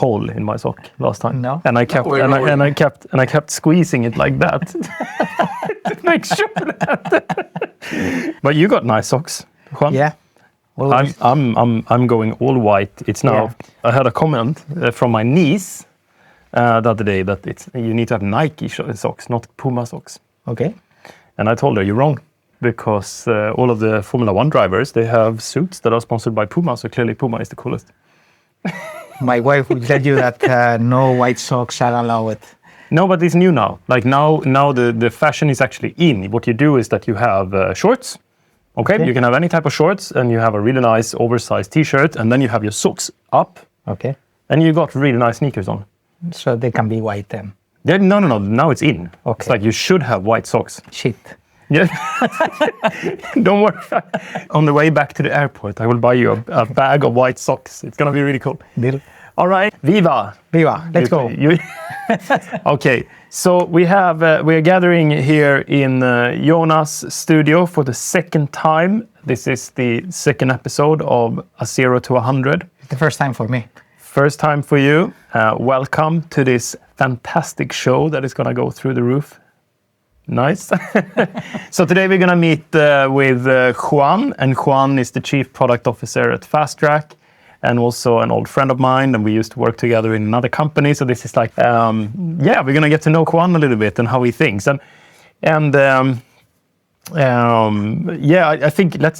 hole in my sock last time. No. And I kept squeezing it like that to make sure that. But you got nice socks, Juan. Yeah. I'm going all white. It's now. Yeah. I had a comment from my niece the other day that you need to have Nike socks, not Puma socks. Okay. And I told her you're wrong, because all of the Formula 1 drivers, they have suits that are sponsored by Puma, so clearly Puma is the coolest. My wife will tell you that no white socks are allowed. No, but it's new now. Like now the fashion is actually in. What you do is that you have shorts. Okay, you can have any type of shorts, and you have a really nice oversized t-shirt, and then you have your socks up. Okay. And you got really nice sneakers on. So they can be white then. Yeah, no. Now it's in. Okay. It's like you should have white socks. Shit. Yeah. Don't worry. On the way back to the airport, I will buy you a bag of white socks. It's going to be really cool. Deal. All right. Viva. Let's go. Okay. So we are gathering here in Jonas' studio for the second time. This is the second episode of A 0 to 100. It's the first time for me. First time for you. Welcome to this fantastic show that is going to go through the roof. Nice. So today we're going to meet with Juan, and Juan is the Chief Product Officer at Fast Track and also an old friend of mine, and we used to work together in another company. So this is like, we're going to get to know Juan a little bit and how he thinks. I think let's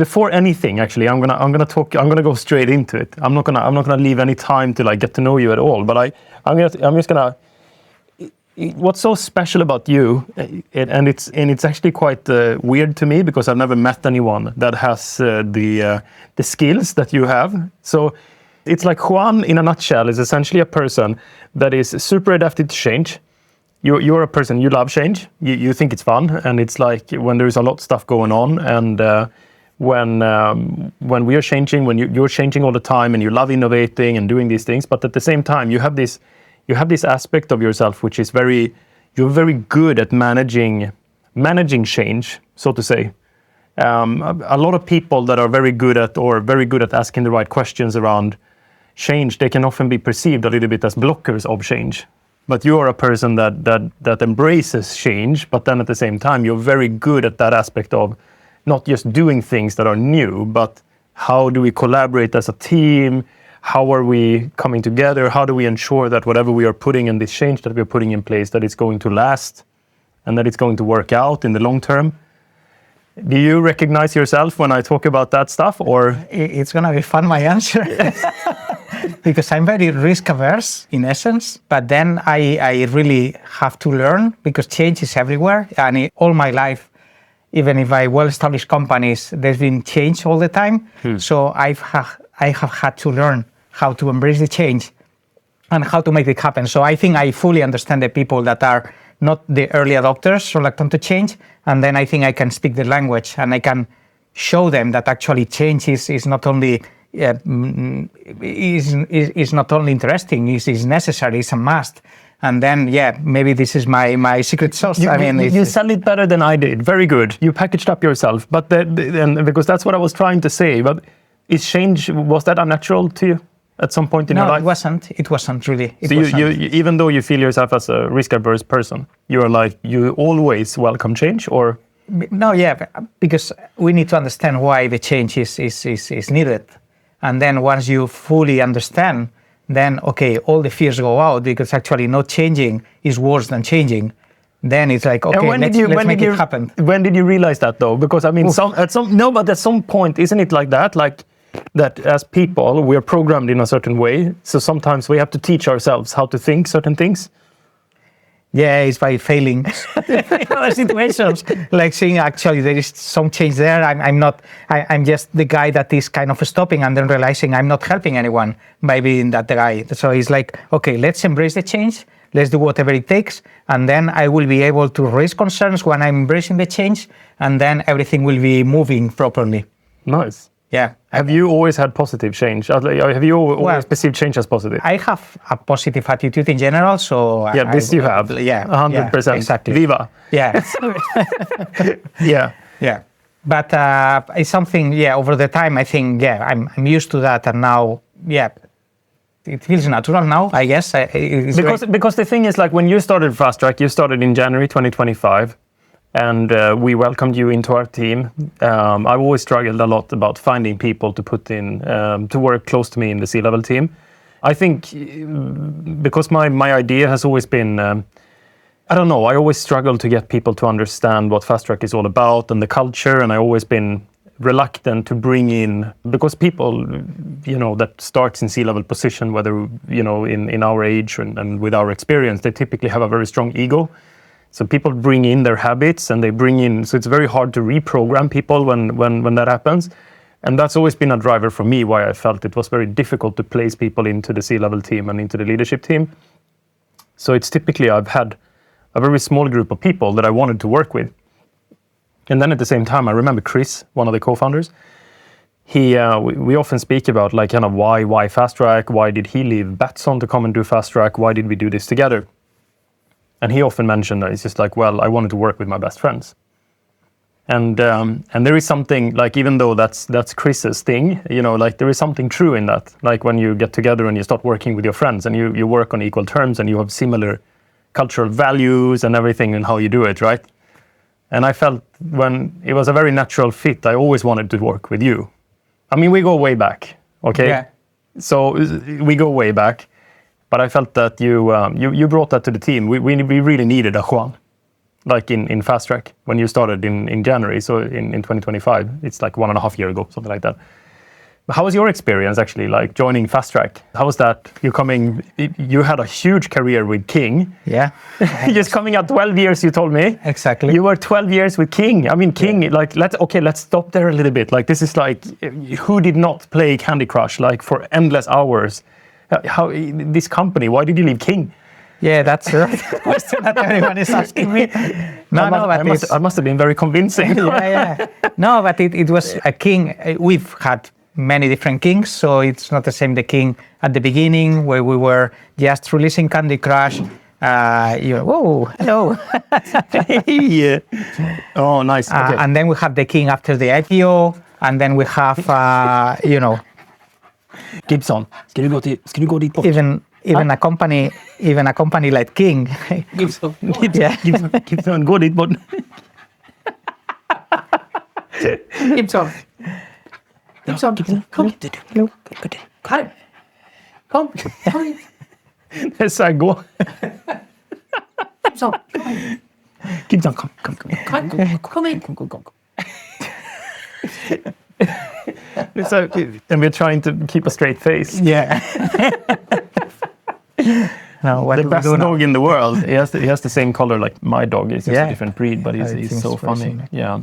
before anything, actually, I'm gonna go straight into it. I'm not gonna leave any time to like get to know you at all. But I'm just gonna. What's so special about you, and it's actually quite weird to me, because I've never met anyone that has the skills that you have. So it's like Juan, in a nutshell, is essentially a person that is super adapted to change. You're a person, you love change. You think it's fun, and it's like when there is a lot of stuff going on, and when we are changing, when you're changing all the time, and you love innovating and doing these things, but at the same time you have this aspect of yourself which is you're very good at managing change, so to say. A lot of people that are very good at asking the right questions around change, they can often be perceived a little bit as blockers of change. But you are a person that embraces change, but then at the same time, you're very good at that aspect of not just doing things that are new, but how do we collaborate as a team? How are we coming together? How do we ensure that whatever we are putting in this change that we're putting in place, that it's going to last and that it's going to work out in the long term? Do you recognize yourself when I talk about that stuff, or? It's going to be fun, my answer. Because I'm very risk averse in essence, but then I really have to learn, because change is everywhere. And all my life, even if I well-established companies, there's been change all the time. So I have had to learn how to embrace the change and how to make it happen. So I think I fully understand the people that are not the early adopters, reluctant to change. And then I think I can speak the language, and I can show them that actually change is not only is not only interesting, is necessary, it's a must. And then, maybe this is my secret sauce. You sell it better than I did. Very good. You packaged up yourself. But because that's what I was trying to say. But is change, was that unnatural to you at some point in your life? No, it wasn't really. You even though you feel yourself as a risk-averse person, you always welcome change, or? No, because we need to understand why the change is needed. And then once you fully understand, then, okay, all the fears go out, because actually not changing is worse than changing. Then it's like, okay, let's make it happen. When did you realize that, though? Because, I mean, at some point, isn't it like that? Like, that as people, we are programmed in a certain way. So sometimes we have to teach ourselves how to think certain things. Yeah, it's by failing in other situations, like saying, actually, there is some change there. I'm just the guy that is kind of stopping, and then realizing I'm not helping anyone by being that guy. So it's like, okay, let's embrace the change. Let's do whatever it takes. And then I will be able to raise concerns when I'm embracing the change, and then everything will be moving properly. Nice. Yeah. Have you always had positive change? Have you always perceived change as positive? I have a positive attitude in general, so... Yeah, you have. Yeah. 100%. Yeah, exactly. Viva. Yeah. Yeah. But it's something, over the time, I think, I'm used to that. And now, It feels natural now, I guess. Because the thing is, like, when you started Fast Track, you started in January 2025, and we welcomed you into our team. I've always struggled a lot about finding people to put in, to work close to me in the C-level team. I think because my idea has always been, I don't know, I always struggle to get people to understand what Fast Track is all about and the culture, and I've always been reluctant to bring in, because people, that starts in C-level position, whether, in our age and with our experience, they typically have a very strong ego. So people bring in their habits and they bring in, so it's very hard to reprogram people when that happens. And that's always been a driver for me, why I felt it was very difficult to place people into the C-level team and into the leadership team. So it's typically, I've had a very small group of people that I wanted to work with. And then at the same time, I remember Chris, one of the co-founders, we often speak about, like, kind of why Fast Track, why did he leave Batson to come and do Fast Track, why did we do this together? And he often mentioned that it's just like, well, I wanted to work with my best friends. And there is something, like, even though that's Chris's thing, like, there is something true in that. Like, when you get together and you start working with your friends and you work on equal terms and you have similar cultural values and everything and how you do it, right? And I felt when it was a very natural fit, I always wanted to work with you. I mean, we go way back, okay? Yeah. So we go way back, but I felt that you brought that to the team. We really needed a Juan, like in Fast Track when you started in January. So in 2025, it's like 1.5 years ago, something like that. How was your experience actually, like joining Fast Track? How was that? You had a huge career with King. Yeah. Just coming out 12 years, you told me. Exactly. You were 12 years with King. I mean, King, like, let's stop there a little bit. Like, this is like, who did not play Candy Crush, like, for endless hours? How this company, why did you leave King? Yeah, that's the right question that everyone is asking me. I must have been very convincing. Yeah. No, but it was a King. We've had many different Kings, so it's not the same the King at the beginning where we were just releasing Candy Crush. Whoa, hello. Yeah. Oh, nice. Okay. And then we have the King after the IPO, and then we have, Gibson. Ska du gå dit bort? Even a company like King. Gibson. Yeah. Gibson, gå dit bort. Gibson. Kom. Kom. That's I go. Gibson, come. Kom in. So, and we're trying to keep a straight face. Yeah. No, what the do best we do dog now? in the world. He has the same color like my dog. It's just a different breed, but he's so funny. Similar. Yeah.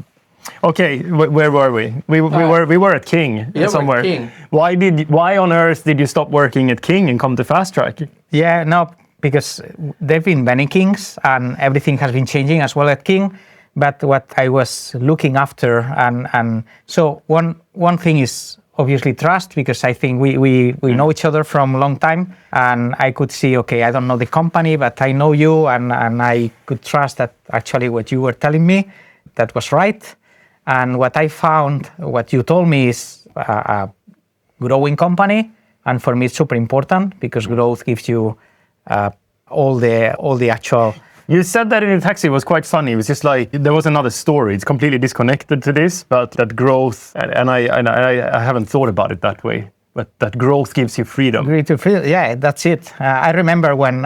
Okay, where were we? We were at King somewhere. King. Why on earth did you stop working at King and come to Fast Track? Yeah, no, because there've been many Kings and everything has been changing as well at King. But what I was looking after, and so one thing is obviously trust, because I think we know each other from a long time, and I could see, okay, I don't know the company, but I know you, and I could trust that actually what you were telling me, that was right. And what I found, what you told me, is a growing company, and for me it's super important because growth gives you all the actual. You said that in the taxi. It was quite funny. It was just like there was another story. It's completely disconnected to this, but that growth, and I haven't thought about it that way. But that growth gives you freedom. Yeah, that's it. I remember when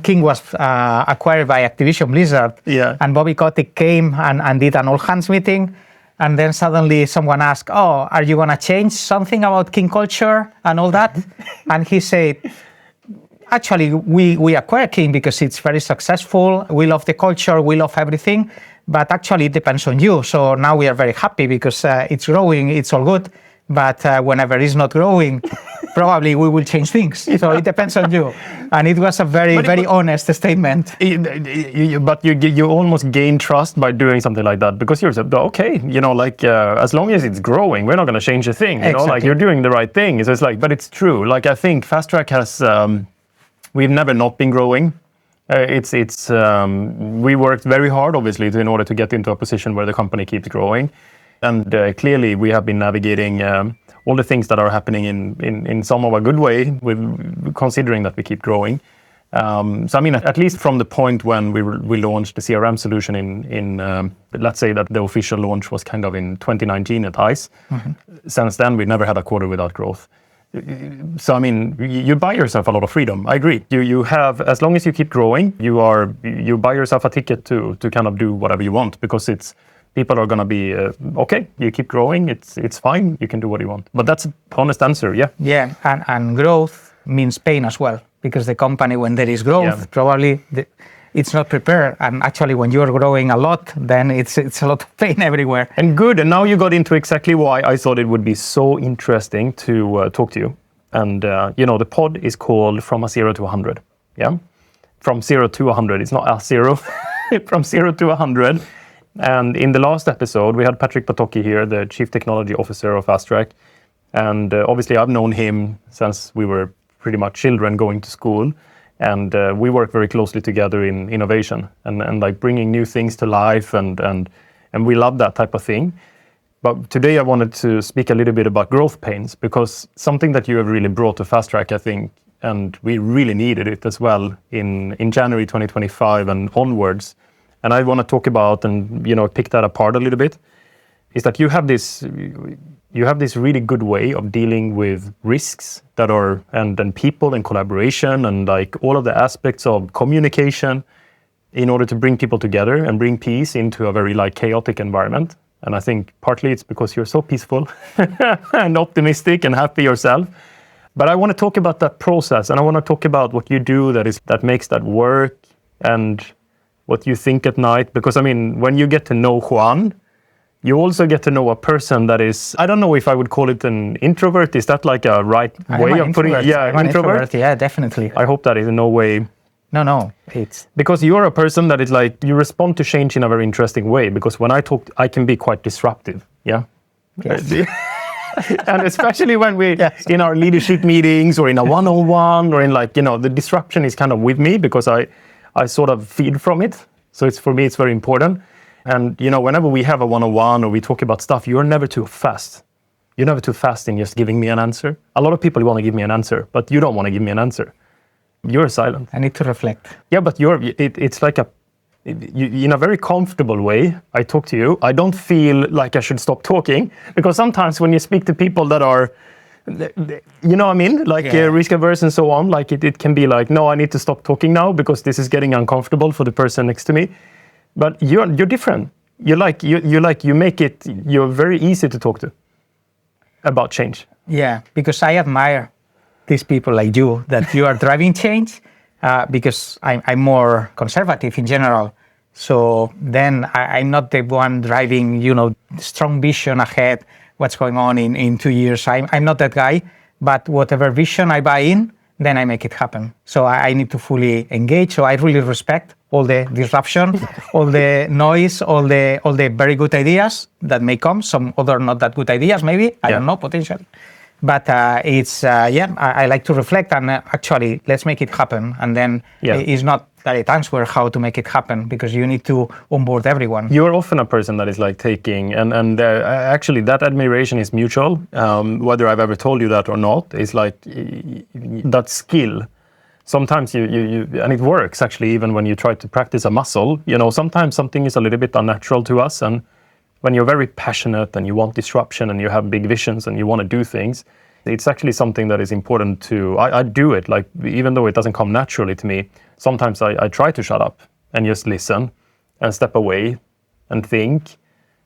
King was acquired by Activision Blizzard, and Bobby Kotick came and did an all hands meeting, and then suddenly someone asked, "Oh, are you gonna change something about King culture and all that?" And he said, actually, we acquired King because it's very successful. We love the culture, we love everything, but actually it depends on you. So now we are very happy because it's growing, it's all good. But whenever it's not growing, probably we will change things. So it depends on you. And it was a very honest statement. But you almost gain trust by doing something like that, because you're okay, as long as it's growing, we're not going to change a thing. Like you're doing the right thing. So it's like, but it's true. Like I think Fast Track has. We've never not been growing. We worked very hard, obviously, in order to get into a position where the company keeps growing. And clearly, we have been navigating all the things that are happening in some of a good way, with considering that we keep growing. So I mean, at least from the point when we launched the CRM solution in let's say that the official launch was kind of in 2019 at ICE. Since then, we never had a quarter without growth. So I mean, you buy yourself a lot of freedom. I agree. You have, as long as you keep growing, you buy yourself a ticket to kind of do whatever you want, because people are gonna be okay. You keep growing. It's fine. You can do what you want. But that's an honest answer. Yeah. Yeah, and growth means pain as well, because the company, when there is growth, probably it's not prepared. And actually, when you're growing a lot, then it's a lot of pain everywhere. And good. And now you got into exactly why I thought it would be so interesting to talk to you. And the pod is called From a 0 to 100. Yeah, from 0 to 100. It's not a 0. From 0 to 100. And in the last episode, we had Patrick Patocki here, the Chief Technology Officer of Fast Track. And obviously, I've known him since we were pretty much children going to school. And we work very closely together in innovation and like bringing new things to life. And we love that type of thing. But today I wanted to speak a little bit about growth pains, because something that you have really brought to Fast Track, I think, and we really needed it as well in January 2025 and onwards. And I want to talk about and pick that apart a little bit, is that you have this really good way of dealing with risks that are and people and collaboration and like all of the aspects of communication in order to bring people together and bring peace into a very like chaotic environment. And I think partly it's because you're so peaceful and optimistic and happy yourself. But I want to talk about that process, and I want to talk about what you do that makes that work, and what you think at night. Because I mean, when you get to know Juan, you also get to know a person that is, I don't know if I would call it an introvert. Is that like a right way of putting it? Yeah, introvert. Yeah, definitely. I hope that is in no way. No, it's... Because you're a person that is like, you respond to change in a very interesting way. Because when I talk, I can be quite disruptive. Yeah. Yes. And especially when in our leadership meetings or in a one-on-one or in like, the disruption is kind of with me, because I sort of feed from it. So for me, it's very important. And, whenever we have a one-on-one or we talk about stuff, you're never too fast. You're never too fast in just giving me an answer. A lot of people want to give me an answer, but you don't want to give me an answer. You're silent. I need to reflect. Yeah, but it's like in a very comfortable way, I talk to you. I don't feel like I should stop talking, because sometimes when you speak to people that are, you know what I mean? Like risk averse and so on, like it can be like, no, I need to stop talking now because this is getting uncomfortable for the person next to me. But you're different. You're very easy to talk to about change. Yeah, because I admire these people like you, that you are driving change, because I'm more conservative in general. So then I'm not the one driving, strong vision ahead, what's going on in 2 years. I'm not that guy, but whatever vision I buy in, then I make it happen. So I need to fully engage. So I really respect all the disruption, all the noise, all the very good ideas that may come, some other not that good ideas maybe, I don't know, potentially. But I like to reflect and actually let's make it happen. And then it's not direct answer how to make it happen, because you need to onboard everyone. You're often a person that is like taking, and actually that admiration is mutual. Whether I've ever told you that or not, is like that skill. Sometimes you and it works actually, even when you try to practice a muscle. Sometimes something is a little bit unnatural to us, and when you're very passionate and you want disruption and you have big visions and you want to do things, it's actually something that is important to, I do it, like, even though it doesn't come naturally to me, sometimes I try to shut up and just listen and step away and think,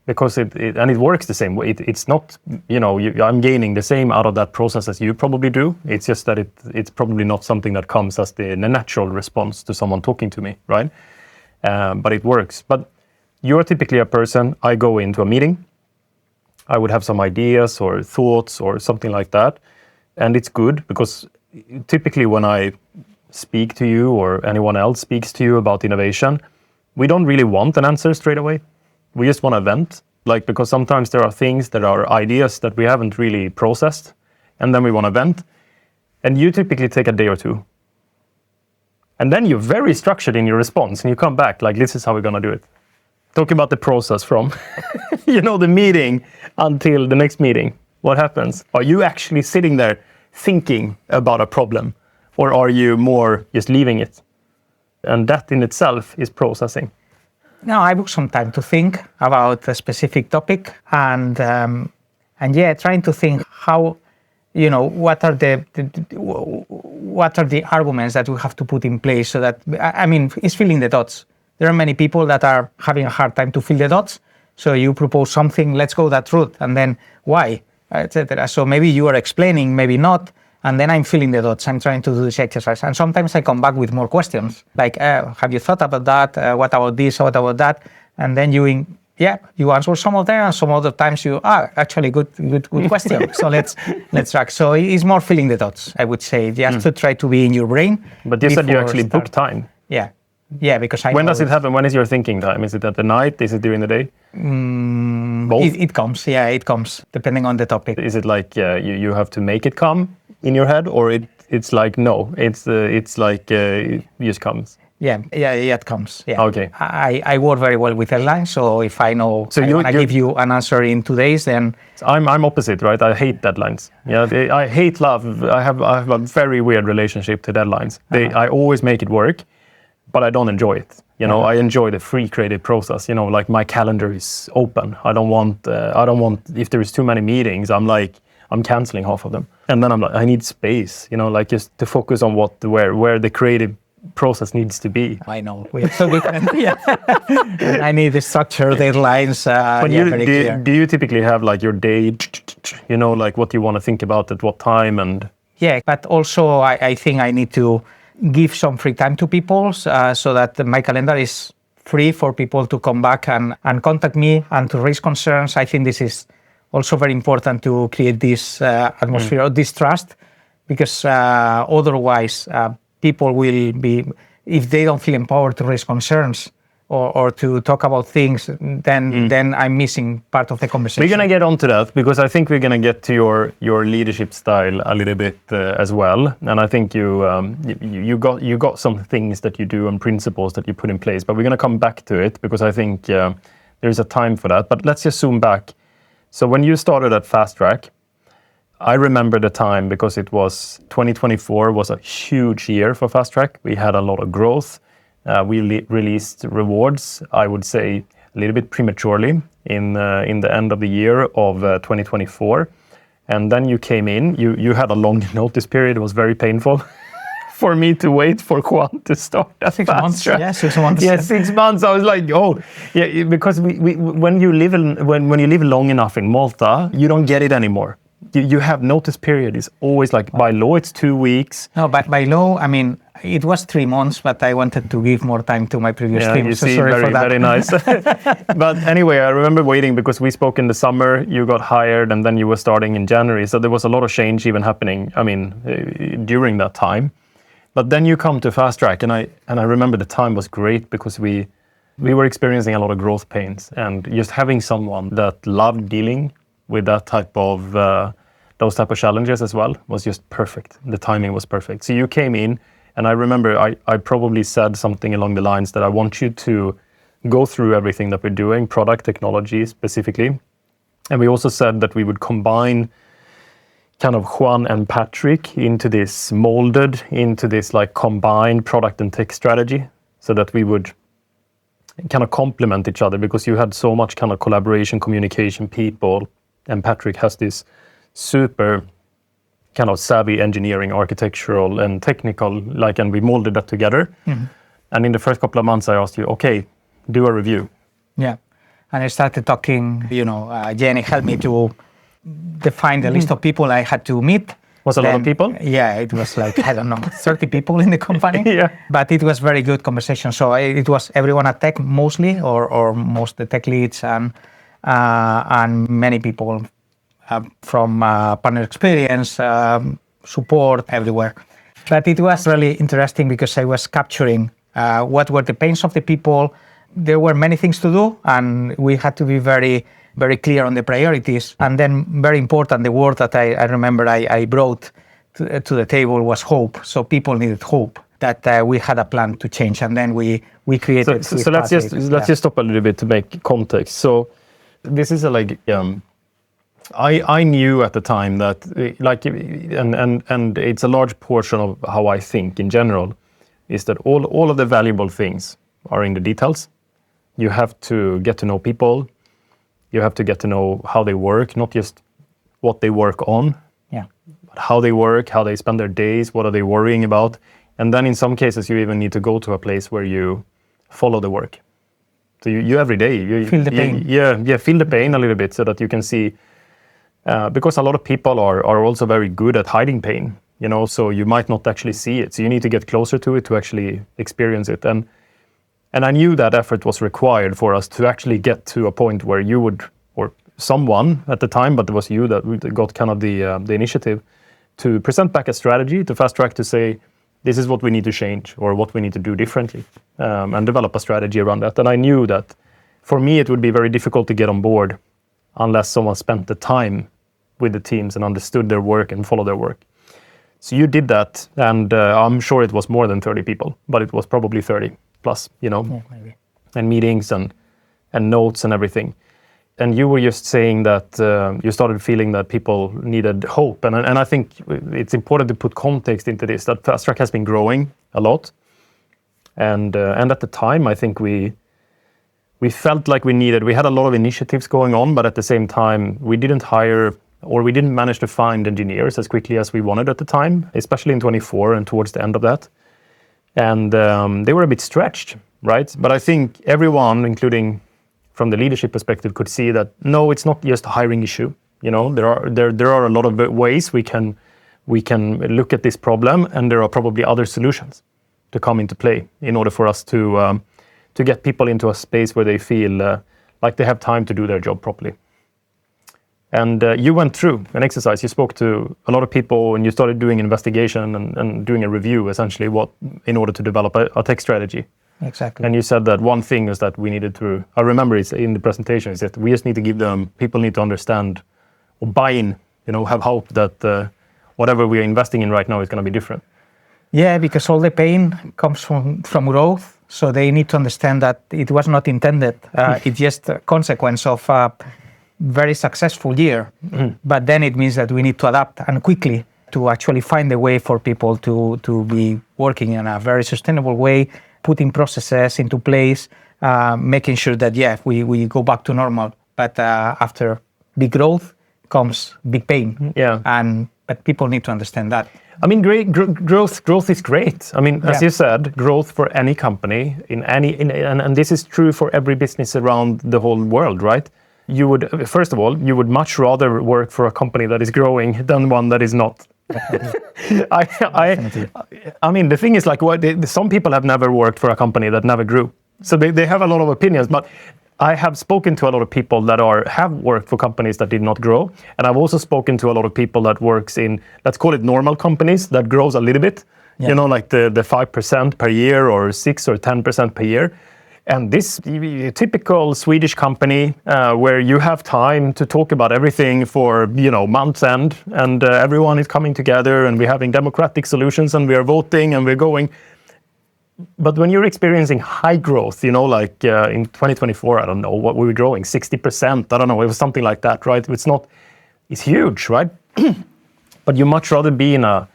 because it works the same way. It's not, I'm gaining the same out of that process as you probably do. It's just that it's probably not something that comes as the natural response to someone talking to me, right? But it works. But you're typically a person, I go into a meeting, I would have some ideas or thoughts or something like that. And it's good, because typically when I speak to you or anyone else speaks to you about innovation, we don't really want an answer straight away. We just want to vent, because sometimes there are things that are ideas that we haven't really processed, and then we want to vent. And you typically take a day or two. And then you're very structured in your response, and you come back like, this is how we're going to do it. Talk about the process from, the meeting until the next meeting. What happens? Are you actually sitting there thinking about a problem, or are you more just leaving it? And that in itself is processing. No, I book some time to think about a specific topic, and trying to think how, what are the arguments that we have to put in place so that, it's filling the dots. There are many people that are having a hard time to fill the dots. So you propose something, let's go that route, and then why, etc. So maybe you are explaining, maybe not, and then I'm filling the dots. I'm trying to do this exercise, and sometimes I come back with more questions, like, have you thought about that? What about this? What about that? And then you answer some of them, and some other times you actually good question. So let's track. So it's more filling the dots, I would say, just to try to be in your brain. But you said you actually book time. Yeah, because when does it happen? When is your thinking time? Is it at the night? Is it during the day? Both? It comes. Yeah, it comes depending on the topic. Is it like you have to make it come in your head, or it's like no, it's like it just comes? Yeah, it comes. Yeah. Okay. I work very well with deadlines, so if I know I want to give you an answer in 2 days, then I'm opposite, right? I hate deadlines. Yeah, I hate love. I have a very weird relationship to deadlines. I always make it work, but I don't enjoy it. I enjoy the free creative process. Like my calendar is open. I don't want if there is too many meetings, I'm canceling half of them. And then I'm like, I need space, like just to focus on where the creative process needs to be. I know, we're so different. I need the structure, deadlines. But do you typically have like your day, like what you want to think about at what time? And yeah, but also I think I need to give some free time to people so that my calendar is free for people to come back and contact me and to raise concerns. I think this is also very important to create this atmosphere of distrust, because otherwise people will be, if they don't feel empowered to raise concerns or to talk about things, then I'm missing part of the conversation. We're going to get onto that, because I think we're going to get to your leadership style a little bit as well. And I think you got some things that you do and principles that you put in place, but we're going to come back to it, because I think there's a time for that. But let's just zoom back. So when you started at Fast Track, I remember the time, because it was 2024 was a huge year for Fast Track. We had a lot of growth. We released rewards, I would say, a little bit prematurely in the end of the year of 2024. And then you came in, you had a long notice period. It was very painful for me to wait for Juan to start at 6 months. Yeah, 6 months. Yeah, 6 months. I was like, because when you live long enough in Malta, you don't get it anymore. You have notice period is always like, by law it's 2 weeks. No, but by law, it was 3 months, but I wanted to give more time to my previous team. You see, very nice. But anyway, I remember waiting, because we spoke in the summer, you got hired, and then you were starting in January. So there was a lot of change even happening, during that time. But then you come to Fast Track, and I remember the time was great, because we were experiencing a lot of growth pains, and just having someone that loved dealing with that type of those type of challenges as well was just perfect. The timing was perfect. So you came in, and I remember I probably said something along the lines that I want you to go through everything that we're doing, product technology specifically. And we also said that we would combine kind of Juan and Patrick into this like combined product and tech strategy, so that we would kind of complement each other, because you had so much kind of collaboration, communication people, and Patrick has this super kind of savvy engineering, architectural and technical, and we molded that together. Mm-hmm. And in the first couple of months I asked you, okay, do a review. Yeah, and I started talking, Jenny helped me to define the list of people I had to meet. Was a lot of people? Yeah, it was like, 30 people in the company. Yeah. But it was very good conversation. So it was everyone at tech mostly, or most the tech leads and many people from partner experience, support, everywhere. But it was really interesting, because I was capturing what were the pains of the people. There were many things to do, and we had to be very, very clear on the priorities. And then, very important, the word that I remember I brought to the table was hope. So people needed hope that we had a plan to change, and then we created. So let's just stop a little bit to make context. So this is I knew at the time that and it's a large portion of how I think in general is that all of the valuable things are in the details. You have to get to know people. You have to get to know how they work, not just what they work on, but how they work, how they spend their days, what are they worrying about. And then in some cases, you even need to go to a place where you follow the work. So you every day, you feel the pain. Feel the pain a little bit so that you can see, because a lot of people are also very good at hiding pain, so you might not actually see it. So you need to get closer to it to actually experience it. And I knew that effort was required for us to actually get to a point where you would, or someone at the time, but it was you that got kind of the initiative to present back a strategy to Fast Track to say, this is what we need to change or what we need to do differently, and develop a strategy around that. And I knew that for me, it would be very difficult to get on board unless someone spent the time with the teams and understood their work and followed their work. So you did that, and I'm sure it was more than 30 people, but it was probably 30 plus, maybe. And meetings and notes and everything. And you were just saying that you started feeling that people needed hope. And I think it's important to put context into this, that Fast Track has been growing a lot. And at the time, I think we felt like we had a lot of initiatives going on, but at the same time, we didn't hire or we didn't manage to find engineers as quickly as we wanted at the time, especially in 24 and towards the end of that. And they were a bit stretched, right? But I think everyone, including from the leadership perspective, could see that, no, it's not just a hiring issue. There are a lot of ways we can look at this problem, and there are probably other solutions to come into play in order for us to get people into a space where they feel like they have time to do their job properly. And you went through an exercise. You spoke to a lot of people, and you started doing investigation and doing a review, essentially, in order to develop a tech strategy. Exactly. And you said that one thing is that we needed to, I remember it's in the presentation, is that we just need to give them, people need to understand or buy in, have hope that whatever we are investing in right now is going to be different. Yeah, because all the pain comes from growth. So they need to understand that it was not intended. It's just a consequence of a very successful year. Mm-hmm. But then it means that we need to adapt and quickly to actually find a way for people to be working in a very sustainable way, putting processes into place, making sure that, we go back to normal. But after big growth comes big pain. Yeah. But people need to understand that. I mean, growth is great. I mean, as you said, growth for any company and this is true for every business around the whole world, right? You would, first of all, much rather work for a company that is growing than one that is not. I mean, the thing is, like, some people have never worked for a company that never grew, so they have a lot of opinions. But I have spoken to a lot of people that have worked for companies that did not grow, and I've also spoken to a lot of people that works in, let's call it, normal companies that grows a little bit. Yeah. Like the 5% per year or 6 or 10% per year. And this typical Swedish company where you have time to talk about everything for, month's end, and everyone is coming together, and we're having democratic solutions, and we are voting, and we're going. But when you're experiencing high growth, like in 2024, I don't know what we were growing, 60%, I don't know, it was something like that, right? It's huge, right? But you much rather be in a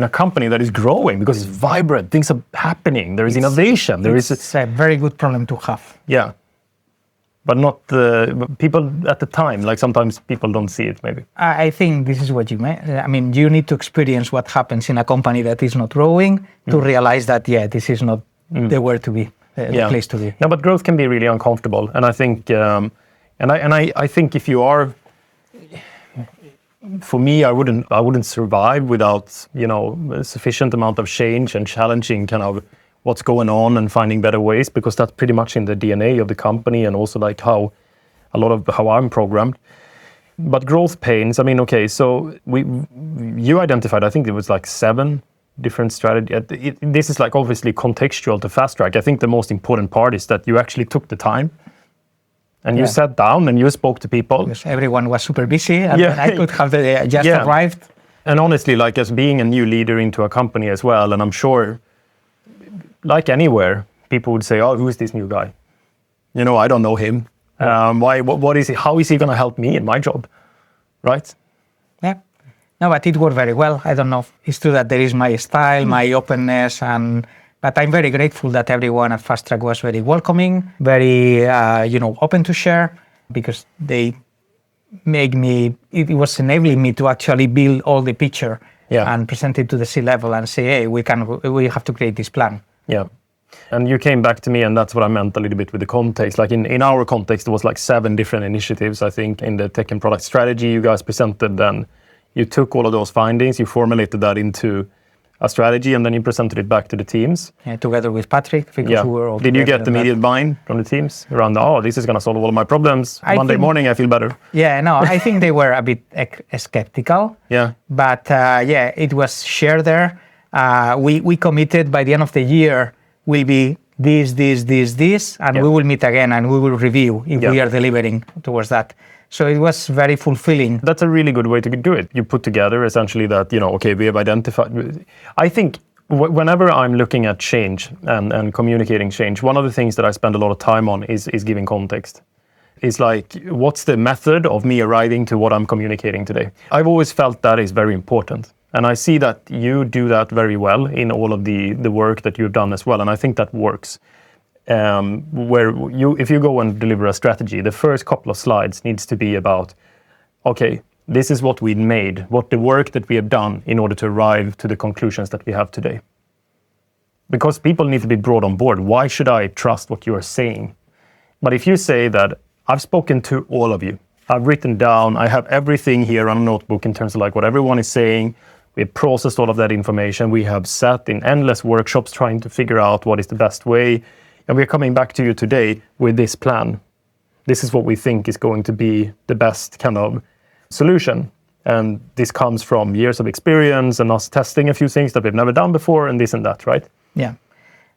company that is growing because it's vibrant, things are happening, there is innovation. It's a very good problem to have. Yeah. But not people at the time, like sometimes people don't see it maybe. I think this is what you meant. I mean, you need to experience what happens in a company that is not growing to realize that, this is not the where to be, the place to be. No, but growth can be really uncomfortable. And I think, I think if you are, for me, I wouldn't survive without, a sufficient amount of change and challenging kind of what's going on and finding better ways, because that's pretty much in the DNA of the company, and also like how I'm programmed. But growth pains, I mean, okay, so you identified, I think it was like 7 different strategies. This is like obviously contextual to Fast Track. I think the most important part is that you actually took the time and you sat down and you spoke to people. Because everyone was super busy, and I could have just arrived. And honestly, like, as being a new leader into a company as well, and I'm sure, like anywhere, people would say, "Oh, who is this new guy? I don't know him. What is he? How is he going to help me in my job?" right? Yeah. No, but it worked very well. I don't know. It's true that there is my style, my openness, but I'm very grateful that everyone at Fast Track was very welcoming, very open to share, because they make me. It was enabling me to actually build all the picture and present it to the C-level and say, hey, we have to create this plan. Yeah. And you came back to me, and that's what I meant a little bit with the context. Like in our context, there was like 7 different initiatives, I think, in the tech and product strategy you guys presented. Then you took all of those findings, you formulated that into a strategy, and then you presented it back to the teams. Yeah, together with Patrick, because we were all Did you get immediate buy-in from the teams around, this is going to solve all of my problems? Monday morning, I feel better. Yeah, no, I think they were a bit skeptical. Yeah. But it was shared there. We committed by the end of the year, will be this, and we will meet again and we will review if we are delivering towards that. So it was very fulfilling. That's a really good way to do it. You put together essentially that, we have identified. I think whenever I'm looking at change and communicating change, one of the things that I spend a lot of time on is giving context. It's like, what's the method of me arriving to what I'm communicating today? I've always felt that is very important. And I see that you do that very well in all of the work that you've done as well. And I think that works. If you go and deliver a strategy, the first couple of slides needs to be about, okay, this is what we made, what the work that we have done in order to arrive to the conclusions that we have today. Because people need to be brought on board. Why should I trust what you are saying? But if you say that, I've spoken to all of you, I've written down, I have everything here on a notebook in terms of like what everyone is saying, we've processed all of that information, we have sat in endless workshops trying to figure out what is the best way, and we're coming back to you today with this plan. This is what we think is going to be the best kind of solution. And this comes from years of experience and us testing a few things that we've never done before and this and that, right? Yeah.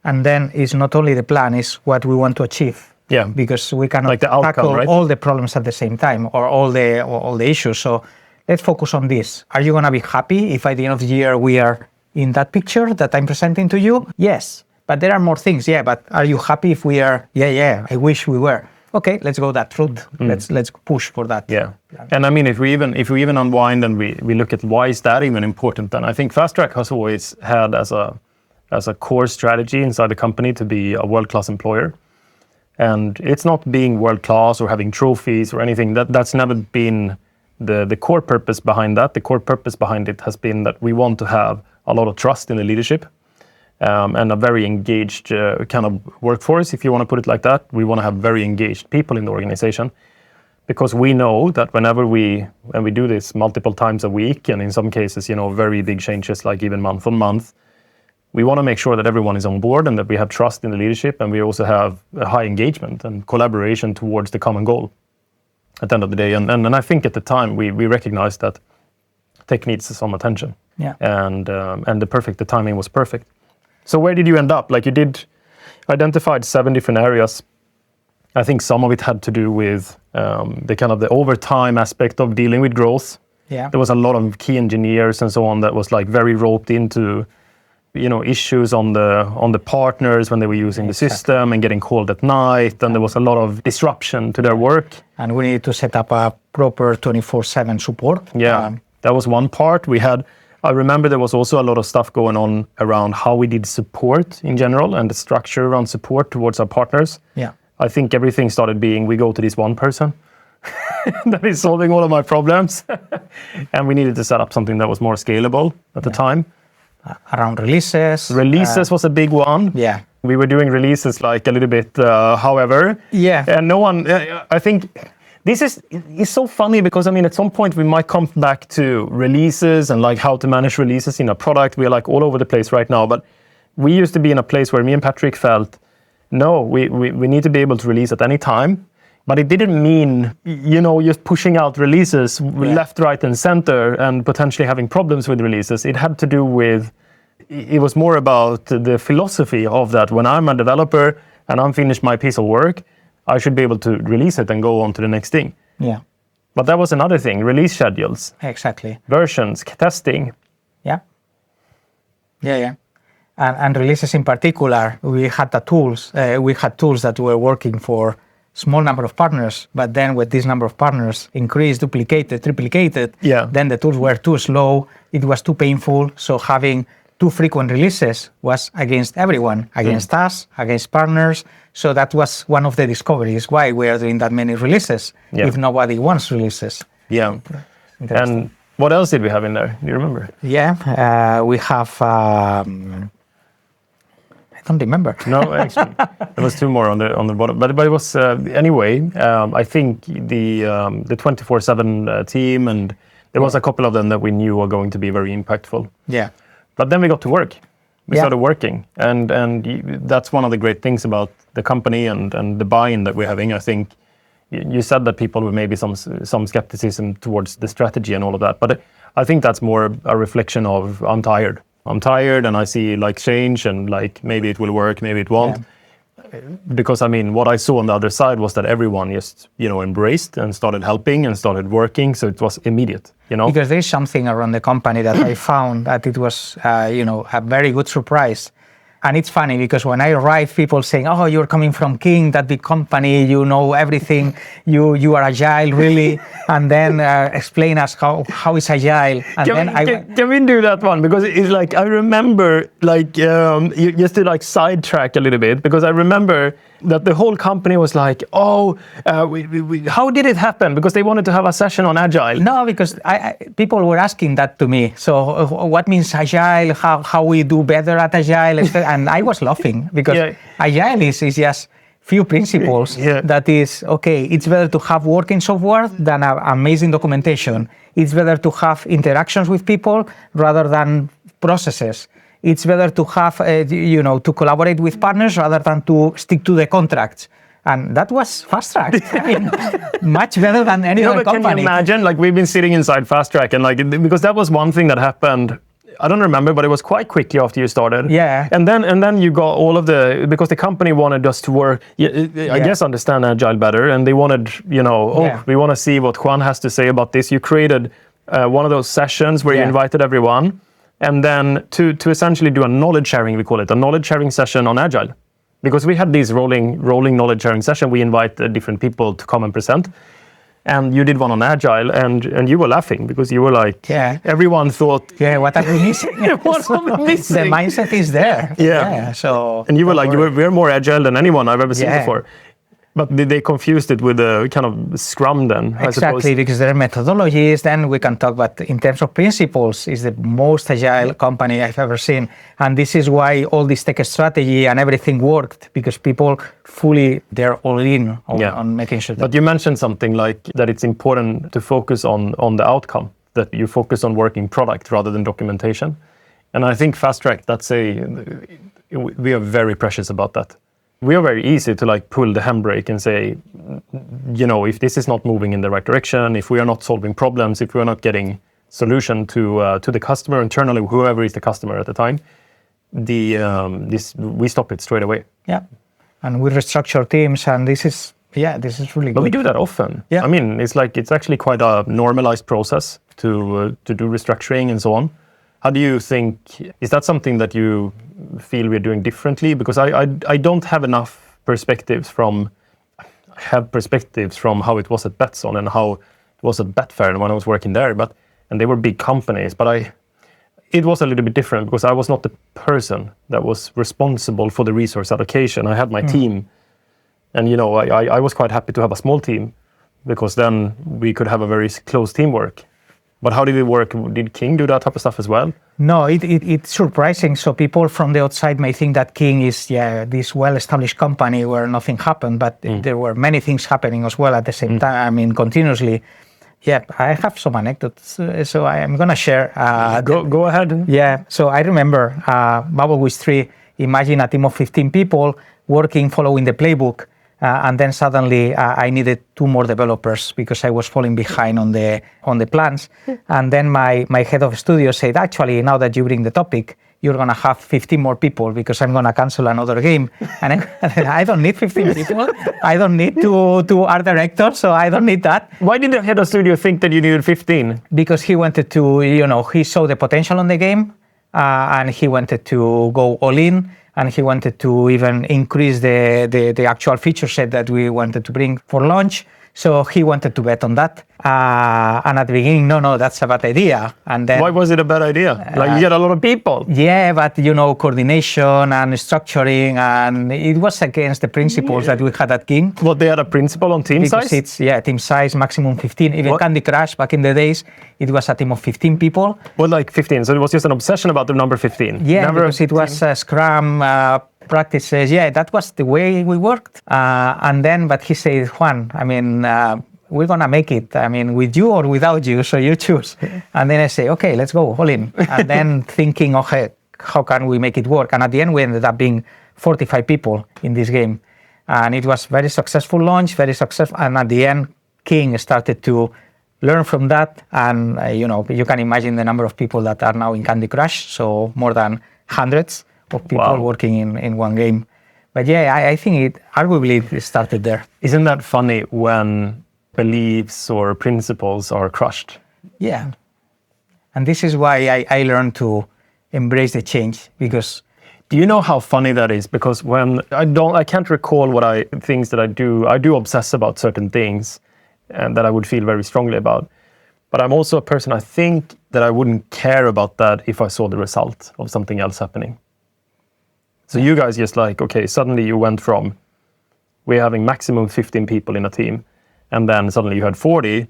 And then it's not only the plan, it's what we want to achieve. Yeah. Because we cannot like the outcome, tackle right? all the problems at the same time or all the issues. So let's focus on this. Are you going to be happy if at the end of the year we are in that picture that I'm presenting to you? Yes. But there are more things, but are you happy if we are? I wish we were. Okay, let's go that route. Let's push for that. Yeah, and I mean, if we even unwind and we look at why is that even important, then I think Fast Track has always had as a core strategy inside the company to be a world-class employer. And it's not being world-class or having trophies or anything. That's never been the core purpose behind that. The core purpose behind it has been that we want to have a lot of trust in the leadership. And a very engaged kind of workforce, if you want to put it like that. We want to have very engaged people in the organization, because we know that when we do this multiple times a week, and in some cases, very big changes, like even month on month, we want to make sure that everyone is on board and that we have trust in the leadership, and we also have a high engagement and collaboration towards the common goal at the end of the day. And I think at the time we recognized that tech needs some attention. Yeah. And the timing was perfect. So where did you end up? Like, you did identified 7 different areas. I think some of it had to do with the overtime aspect of dealing with growth. Yeah. There was a lot of key engineers and so on that was like very roped into, issues on the partners when they were using the system and getting called at night. And there was a lot of disruption to their work. And we needed to set up a proper 24/7 support. Yeah, that was one part. I remember there was also a lot of stuff going on around how we did support in general and the structure around support towards our partners. Yeah. I think everything started being, we go to this one person that is solving all of my problems. And we needed to set up something that was more scalable at the time. Around releases. Releases was a big one. Yeah. We were doing releases like a little bit, however. Yeah. And no one, I think... This is so funny because, at some point we might come back to releases and like how to manage releases in a product. We're like all over the place right now, but we used to be in a place where me and Patrick felt, no, we need to be able to release at any time. But it didn't mean, just pushing out releases left, right, and center and potentially having problems with releases. It had to do with, it was more about the philosophy of that. When I'm a developer and I'm finished my piece of work, I should be able to release it and go on to the next thing. Yeah. But that was another thing, release schedules. Exactly. Versions, testing. Yeah. And releases in particular, we had tools that were working for small number of partners, but then with this number of partners increased, duplicated, triplicated, then the tools were too slow, it was too painful. So having too frequent releases was against everyone, against us, against partners. So that was one of the discoveries why we are doing that many releases if nobody wants releases. Yeah. And what else did we have in there? Do you remember? Yeah, we have... I don't remember. No, actually, there was two more on the bottom. But it was anyway. I think the 24/7 team, and there was a couple of them that we knew were going to be very impactful. Yeah. But then we got to work. We started working, and that's one of the great things about the company and the buy-in that we're having. I think you said that people were maybe some skepticism towards the strategy and all of that, but I think that's more a reflection of I'm tired and I see like change and like maybe it will work, maybe it won't. Because I mean, what I saw on the other side was that everyone just, embraced and started helping and started working. So it was immediate, Because there's something around the company that I found that it was, a very good surprise. And it's funny because when I arrive, people saying, "Oh, you're coming from King, that big company. You know everything. You are agile, really." And then explain us how is agile. And can we do that one? Because it's like I remember, like just to like sidetrack a little bit, because I remember that the whole company was like, "Oh, how did it happen?" Because they wanted to have a session on agile. No, because people were asking that to me. So what means agile? How we do better at agile? And I was laughing because agile is just few principles that is, okay, it's better to have working software than amazing documentation. It's better to have interactions with people rather than processes. It's better to have, to collaborate with partners rather than to stick to the contracts. And that was Fast Track. I mean, much better than any other company. Can you imagine, like we've been sitting inside Fast Track and like, because that was one thing that happened, I don't remember, but it was quite quickly after you started. Yeah. And then you got all of because the company wanted us to work, I guess understand Agile better. And they wanted, we want to see what Juan has to say about this. You created one of those sessions where you invited everyone. And then to essentially do a knowledge sharing, we call it a knowledge sharing session on Agile. Because we had these rolling knowledge sharing session, we invite different people to come and present. And you did one on Agile, and you were laughing because you were like, everyone thought, what are we missing? What are we missing? The mindset is there. So. And you were like, we're more Agile than anyone I've ever seen before. But they confused it with a kind of Scrum then, I suppose. Exactly, because there are methodologies, then we can talk, but in terms of principles, it's the most agile company I've ever seen. And this is why all this tech strategy and everything worked, because people they're all in on making sure that. But you mentioned something like that it's important to focus on the outcome, that you focus on working product rather than documentation. And I think Fast Track, we are very precious about that. We are very easy to like pull the handbrake and say, if this is not moving in the right direction, if we are not solving problems, if we are not getting solution to the customer internally, whoever is the customer at the time, we stop it straight away. Yeah, and we restructure teams, and this is really good. But we do that often. Yeah. I mean, it's actually quite a normalized process to do restructuring and so on. How do you think, is that something that you feel we're doing differently? Because I don't have enough perspectives from how it was at Betsson and how it was at Betfair when I was working there. And they were big companies, but it was a little bit different because I was not the person that was responsible for the resource allocation. I had my team, and I was quite happy to have a small team because then we could have a very close teamwork. But how did it work? Did King do that type of stuff as well? No, it's surprising. So people from the outside may think that King is this well-established company where nothing happened, but there were many things happening as well at the same time. I mean, continuously. Yeah, I have some anecdotes, so I am going to share. Go ahead. Yeah, so I remember Bubblewish 3, imagine a team of 15 people working, following the playbook. And then suddenly I needed 2 more developers because I was falling behind on the plans. And then my head of studio said, actually, now that you bring the topic, you're going to have 15 more people because I'm going to cancel another game. And I don't need 15 people. I don't need two art directors, so I don't need that. Why did the head of studio think that you needed 15? Because he wanted to, he saw the potential on the game and he wanted to go all in. and he wanted to even increase the actual feature set that we wanted to bring for launch. So he wanted to bet on that. And at the beginning, no, that's a bad idea. And then, why was it a bad idea? Like you get a lot of people. Yeah, but coordination and structuring, and it was against the principles that we had at King. What, they had a principle on team Because size? it's, team size, maximum 15. Even What? Candy Crush, back in the days, it was a team of 15 people. Well, like 15. So it was just an obsession about the number 15. Yeah, Never because it was Scrum practices. Yeah, that was the way we worked. But he said, Juan, I mean, we're going to make it, I mean, with you or without you, so you choose. And then I say, okay, let's go, all in. And then thinking, okay, how can we make it work? And at the end, we ended up being 45 people in this game. And it was very successful launch, very successful. And at the end, King started to learn from that. And, you can imagine the number of people that are now in Candy Crush. So more than hundreds of people working in one game. But yeah, I think arguably it started there. Isn't that funny when beliefs or principles are crushed? Yeah. And this is why I learned to embrace the change, because... Do you know how funny that is? Because when I can't recall things that I do obsess about certain things and that I would feel very strongly about. But I'm also a person, I think, that I wouldn't care about that if I saw the result of something else happening. So you guys just like, okay, suddenly you went from, we're having maximum 15 people in a team, and then suddenly you had 40,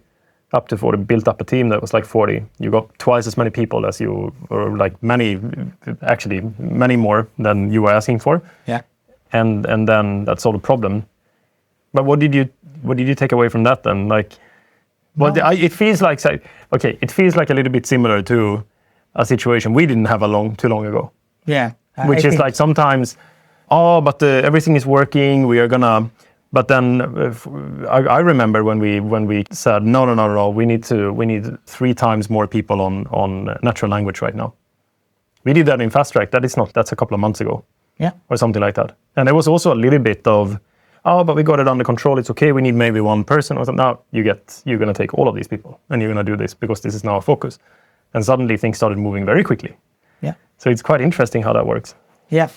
up to 40, built up a team that was like 40. You got twice as many people as you, or like many more than you were asking for. Yeah. And then that solved the problem. But what did you take away from that then? Like, well, it feels like, it feels like a little bit similar to a situation we didn't have too long ago. Yeah. Which is like sometimes, but everything is working. We are gonna. But then I remember when we said no. We need 3 times more people on natural language right now. We did that in Fast Track. That's a couple of months ago. Yeah. Or something like that. And there was also a little bit of, but we got it under control. It's okay. We need maybe one person or something. Now you're gonna take all of these people and you're gonna do this because this is now a focus. And suddenly things started moving very quickly. Yeah. So it's quite interesting how that works. Yeah.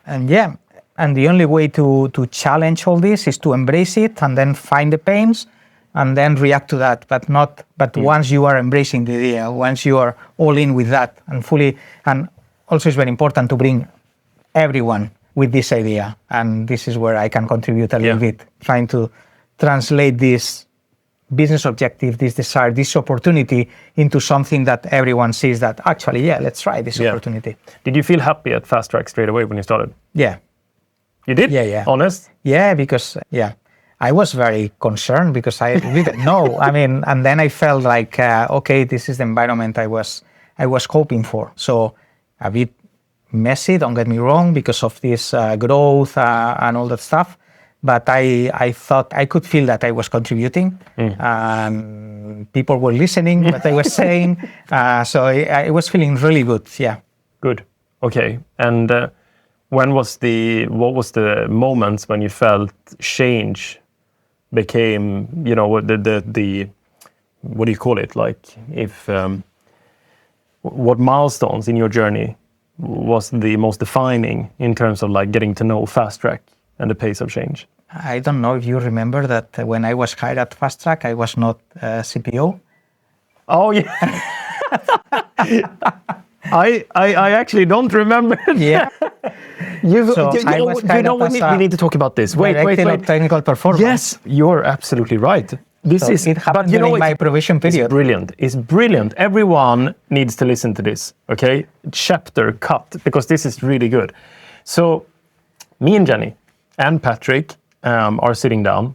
And the only way to challenge all this is to embrace it and then find the pains and then react to that. But once you are embracing the idea, once you are all in with that and fully, and also it's very important to bring everyone with this idea. And this is where I can contribute a little bit, trying to translate this business objective, this desire, this opportunity into something that everyone sees that actually, let's try this opportunity. Did you feel happy at Fast Track straight away when you started? Yeah. You did? Yeah. Honest? Yeah, because, I was very concerned because I didn't know. I mean, and then I felt like, okay, this is the environment I was hoping for. So a bit messy, don't get me wrong, because of this growth and all that stuff. But I thought I could feel that I was contributing. People were listening what I was saying. So I was feeling really good. Yeah. Good. Okay. And what was the moments when you felt change became, the what do you call it? Like what milestones in your journey was the most defining in terms of like getting to know Fast Track and the pace of change? I don't know if you remember that when I was hired at Fast Track, I was not CPO. Oh, yeah. I actually don't remember. Yeah. We need to talk about this. Wait. Technical performance. Yes, you're absolutely right. It happened during my probation period. It's brilliant. Everyone needs to listen to this, okay? Chapter cut, because this is really good. So me and Jenny and Patrick are sitting down,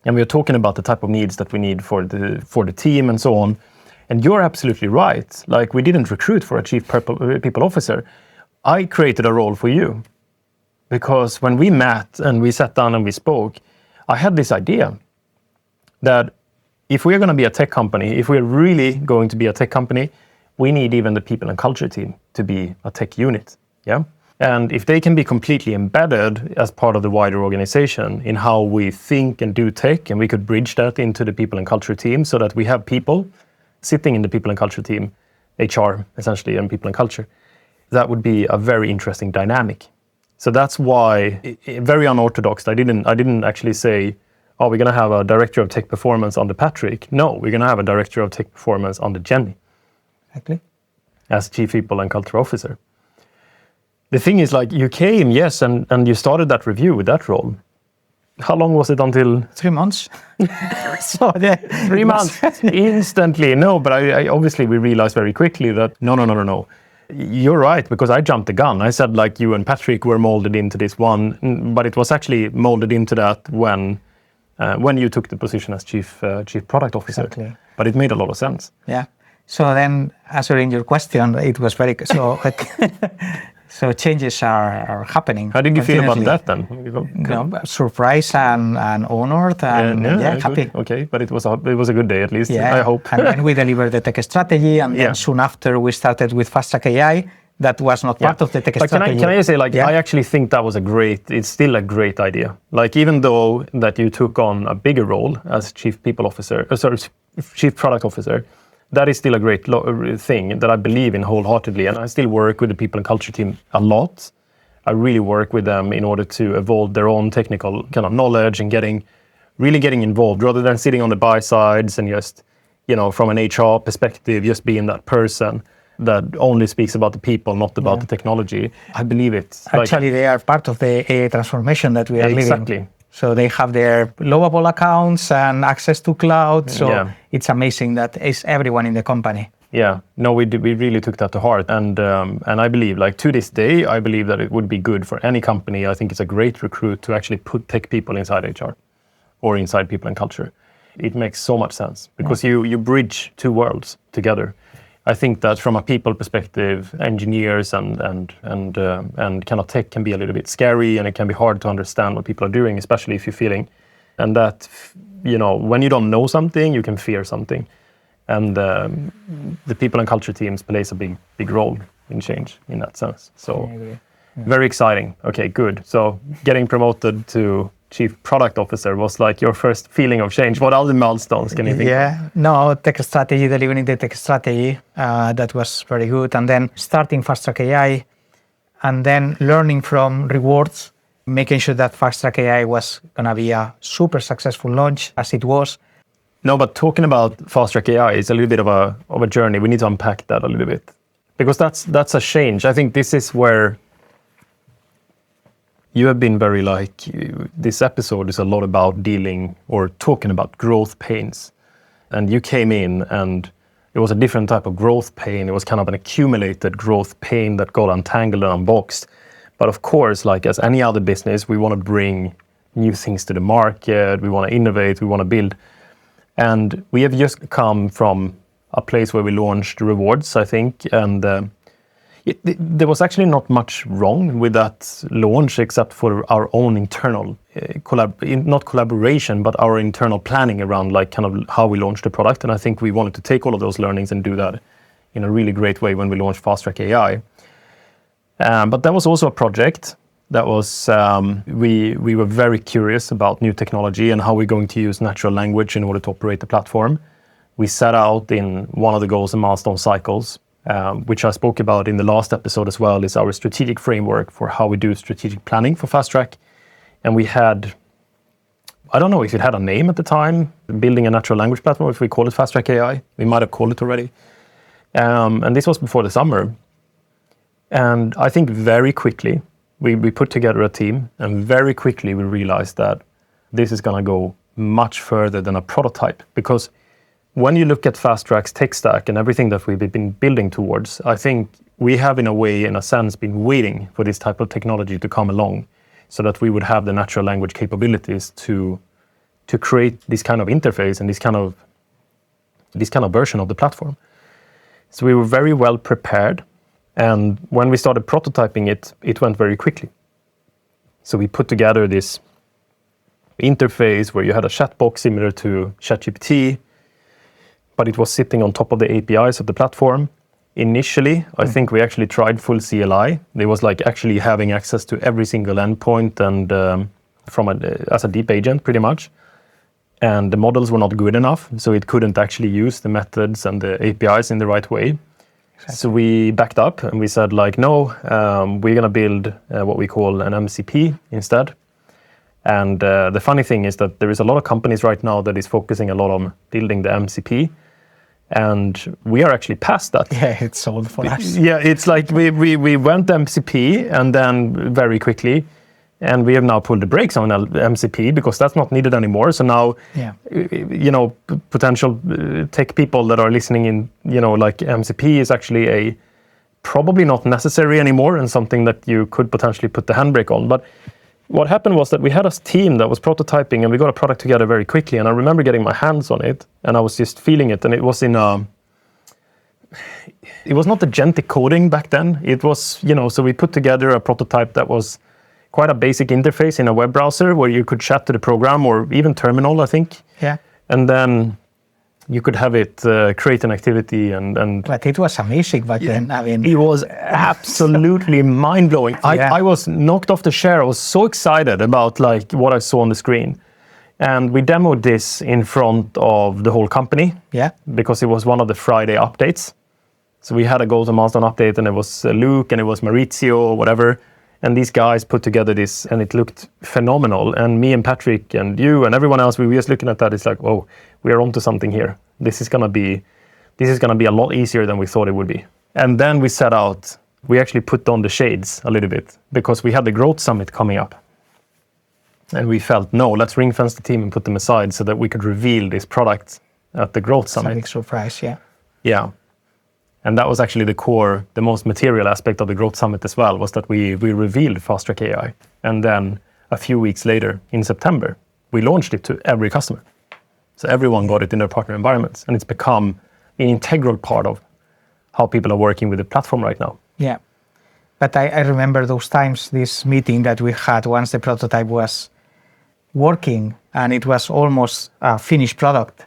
and we're talking about the type of needs that we need for the team and so on. And you're absolutely right. Like, we didn't recruit for a chief people officer. I created a role for you because when we met and we sat down and we spoke, I had this idea that if we're going to be a tech company, if we're really going to be a tech company, we need even the people and culture team to be a tech unit. Yeah. And if they can be completely embedded as part of the wider organization in how we think and do tech, and we could bridge that into the people and culture team so that we have people sitting in the people and culture team, HR essentially, and people and culture, that would be a very interesting dynamic. So that's why, very unorthodox. I didn't actually say, oh, we're going to have a director of tech performance under Patrick. No, we're going to have a director of tech performance under Jenny. Exactly. As chief people and culture officer. The thing is, like, you came, yes, and you started that review with that role. How long was it until? 3 months. So 3 months, instantly. No, but I obviously we realized very quickly that no. You're right, because I jumped the gun. I said, like, you and Patrick were molded into this one, but it was actually molded into that when you took the position as chief product officer. Exactly. But it made a lot of sense. Yeah. So then, answering your question, it was very so. So changes are happening. How did you feel about that then? Surprised and honored and happy. Good. Okay, but it was a good day at least. Yeah. I hope. And then we delivered the tech strategy, and then soon after we started with Fast Track AI. That was not part of the tech strategy. Can I just say, like, I actually think that was it's still a great idea. Like, even though that you took on a bigger role as chief chief product officer, that is still a great thing that I believe in wholeheartedly. And I still work with the people and culture team a lot. I really work with them in order to evolve their own technical kind of knowledge and really getting involved rather than sitting on the buy sides and just, from an HR perspective, just being that person that only speaks about the people, not about the technology. I believe it. Actually, they are part of the AI transformation that we are living. Exactly. So they have their lovable accounts and access to cloud. So it's amazing that it's everyone in the company. Yeah, no, we really took that to heart. And I believe, like, to this day, I believe that it would be good for any company. I think it's a great recruit to actually put tech people inside HR or inside people and culture. It makes so much sense because you bridge two worlds together. I think that from a people perspective, engineers and kind of tech can be a little bit scary, and it can be hard to understand what people are doing, especially if you're feeling. And that, when you don't know something, you can fear something. And the people and culture teams plays a big role in change in that sense. So very exciting. Okay, good. So getting promoted to Chief Product Officer was like your first feeling of change. What other milestones can you think of? Tech strategy, delivering the tech strategy, that was very good. And then starting Fast Track AI, and then learning from rewards, making sure that Fast Track AI was going to be a super successful launch, as it was. No, but talking about Fast Track AI is a little bit of a journey. We need to unpack that a little bit, because that's a change. I think this is where you have been very this episode is a lot about dealing or talking about growth pains. And you came in and it was a different type of growth pain. It was kind of an accumulated growth pain that got untangled and unboxed. But of course, like as any other business, we want to bring new things to the market. We want to innovate. We want to build. And we have just come from a place where we launched rewards, I think. And there was actually not much wrong with that launch except for our own internal not collaboration, but our internal planning around like kind of how we launched the product. And I think we wanted to take all of those learnings and do that in a really great way when we launched Fast Track AI. But that was also a project that was, we were very curious about new technology and how we're going to use natural language in order to operate the platform. We set out in one of the goals and milestone cycles, which I spoke about in the last episode as well, is our strategic framework for how we do strategic planning for Fast Track. And we had, I don't know if it had a name at the time, building a natural language platform, if we call it Fast Track AI. We might have called it already. And this was before the summer. And I think very quickly, we put together a team, and very quickly we realized that this is going to go much further than a prototype. Because when you look at Fast Track's tech stack and everything that we've been building towards, I think we have in a sense, been waiting for this type of technology to come along so that we would have the natural language capabilities to create this kind of interface and this kind of version of the platform. So we were very well prepared. And when we started prototyping it, it went very quickly. So we put together this interface where you had a chat box similar to ChatGPT, but it was sitting on top of the APIs of the platform. Initially, I think we actually tried full CLI. There was like actually having access to every single endpoint and as a deep agent pretty much. And the models were not good enough, so it couldn't actually use the methods and the APIs in the right way. So we backed up and we said like, no, we're going to build what we call an MCP instead. And the funny thing is that there is a lot of companies right now that is focusing a lot on building the MCP. And we are actually past that. Yeah, it's sold for us. Yeah, it's like we went MCP and then very quickly, and we have now pulled the brakes on MCP because that's not needed anymore. So now, potential tech people that are listening in, like MCP is actually probably not necessary anymore and something that you could potentially put the handbrake on. But what happened was that we had a team that was prototyping and we got a product together very quickly. And I remember getting my hands on it and I was just feeling it. And it was it was not agentic coding back then. It was, so we put together a prototype that was quite a basic interface in a web browser where you could chat to the program or even terminal, I think. Yeah. And then you could have it create an activity and But it was amazing back then. I mean, it was absolutely mind-blowing. I was knocked off the chair. I was so excited about like what I saw on the screen. And we demoed this in front of the whole company. Yeah. Because it was one of the Friday updates. So we had a goals and milestone update and it was Luke and it was Maurizio or whatever. And these guys put together this and it looked phenomenal. And me and Patrick and you and everyone else, we were just looking at that. It's like, whoa, we are onto something here. This is gonna be a lot easier than we thought it would be. And then we set out, we actually put on the shades a little bit because we had the growth summit coming up. And we felt, no, let's ring fence the team and put them aside so that we could reveal this product at the growth summit. It's a big surprise, yeah. Yeah. And that was actually the most material aspect of the Growth Summit as well, was that we revealed Fast Track AI. And then a few weeks later, in September, we launched it to every customer. So everyone got it in their partner environments. And it's become an integral part of how people are working with the platform right now. Yeah. But I remember those times, this meeting that we had once the prototype was working and it was almost a finished product.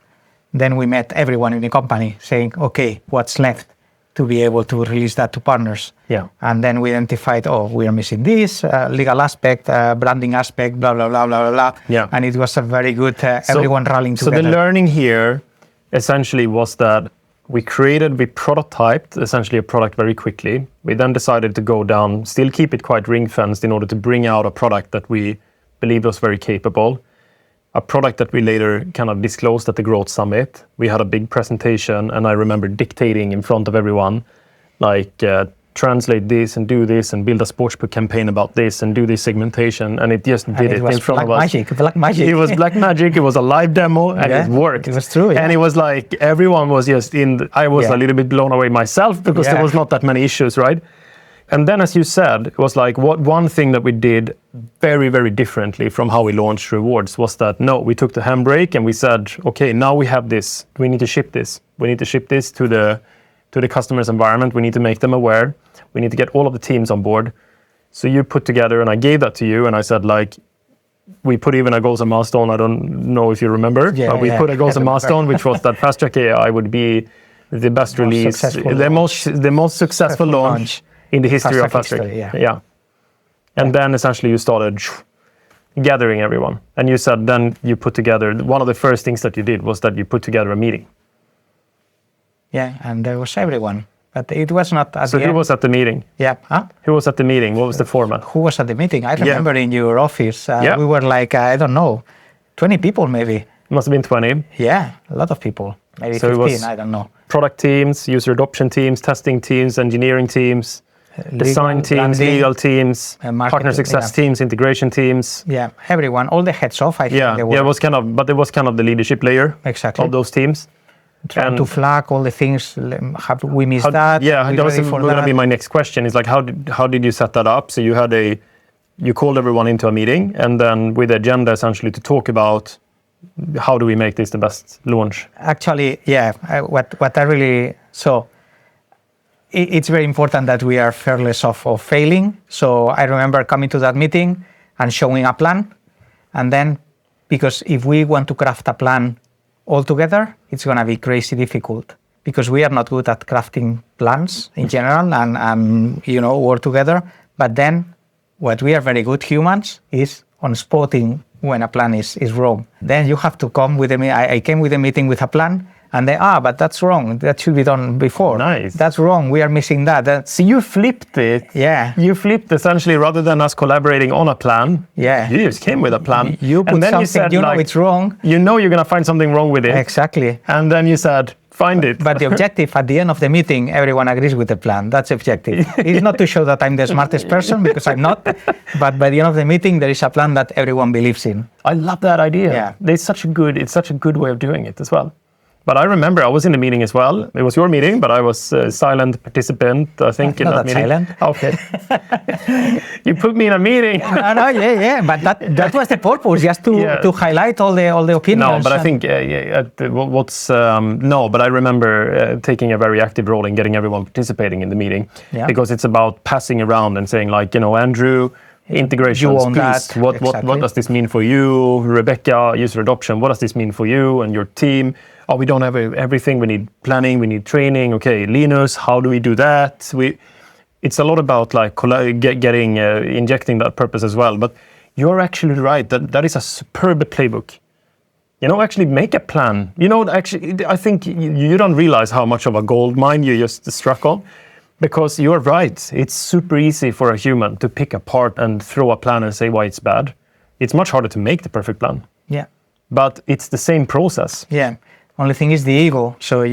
Then we met everyone in the company saying, okay, what's left to be able to release that to partners? Yeah. And then we identified, we are missing this legal aspect, branding aspect, blah, blah, blah, blah, blah. Yeah. And it was a very good, everyone rallying together. So the learning here essentially was that we prototyped essentially a product very quickly. We then decided to go down, still keep it quite ring-fenced in order to bring out a product that we believed was very capable. A product that we later kind of disclosed at the Growth Summit. We had a big presentation and I remember dictating in front of everyone, like translate this and do this and build a sportsbook campaign about this and do this segmentation. And it just did it in front of us. Black magic. It was black magic. It was a live demo and it worked. It was true. Yeah. And it was like everyone was just I was a little bit blown away myself because there was not that many issues, right? And then, as you said, it was like one thing that we did very, very differently from how we launched rewards was that, we took the handbrake and we said, okay, now we have this. We need to ship this. We need to ship this to the customer's environment. We need to make them aware. We need to get all of the teams on board. So you put together, and I gave that to you, and I said, like, we put even a goals and milestone. I don't know if you remember, but we put a goals and milestone, which was that Fast Track AI would be the best release, the most successful launch in the history of Fast Track. Yeah. And then essentially you started gathering everyone. And you said then you put together, one of the first things that you did was that you put together a meeting. Yeah, and there was everyone. But it was not at the end. So who was at the meeting? Yeah. Huh? Who was at the meeting? What was the format? Who was at the meeting? I remember in your office, we were like, 20 people maybe. Must have been 20. Yeah, a lot of people. Maybe so 15, I don't know. Product teams, user adoption teams, testing teams, engineering teams, design teams, legal teams, partner success teams, integration teams. Yeah, everyone, all the heads off, I think. Yeah, it was kind of the leadership layer of those teams. Trying to flag all the things, have we missed that? Yeah, that was going to be my next question. Is like, how did you set that up? So you called everyone into a meeting, and then with the agenda essentially to talk about how do we make this the best launch? Actually, what I really it's very important that we are fearless of failing. So I remember coming to that meeting and showing a plan. And then, because if we want to craft a plan all together, it's going to be crazy difficult because we are not good at crafting plans in general and work together. But then what we are very good humans is on spotting when a plan is wrong. Then you have to come with I came with a meeting with a plan. And they, but that's wrong. That should be done before. Nice. That's wrong. We are missing that. So you flipped it. Yeah. You flipped essentially, rather than us collaborating on a plan. Yeah. You just came with a plan. You put and then something, you said, you know it's wrong. You know you're going to find something wrong with it. Exactly. And then you said, find it. But the objective at the end of the meeting, everyone agrees with the plan. That's the objective. It's not to show that I'm the smartest person, because I'm not. But by the end of the meeting, there is a plan that everyone believes in. I love that idea. Yeah. It's such a good way of doing it as well. But I remember I was in the meeting as well. It was your meeting, but I was a silent participant, I think, in not that meeting. Silent. Okay. You put me in a meeting. No, yeah. But that was the purpose, just to highlight all the opinions. No, but I think but I remember taking a very active role in getting everyone participating in the meeting, because it's about passing around and saying, like, Andrew, integrations, peace, what does this mean for you? Rebecca, user adoption, what does this mean for you and your team? Oh, we don't have everything. We need planning, we need training. Okay, Linus, how do we do that? It's a lot about like injecting that purpose as well. But you're actually right. That is a superb playbook. Actually make a plan. Actually, I think you don't realize how much of a gold mine you just struck on. Because you're right. It's super easy for a human to pick apart and throw a plan and say why it's bad. It's much harder to make the perfect plan. Yeah. But it's the same process. Yeah. Only thing is the ego. So but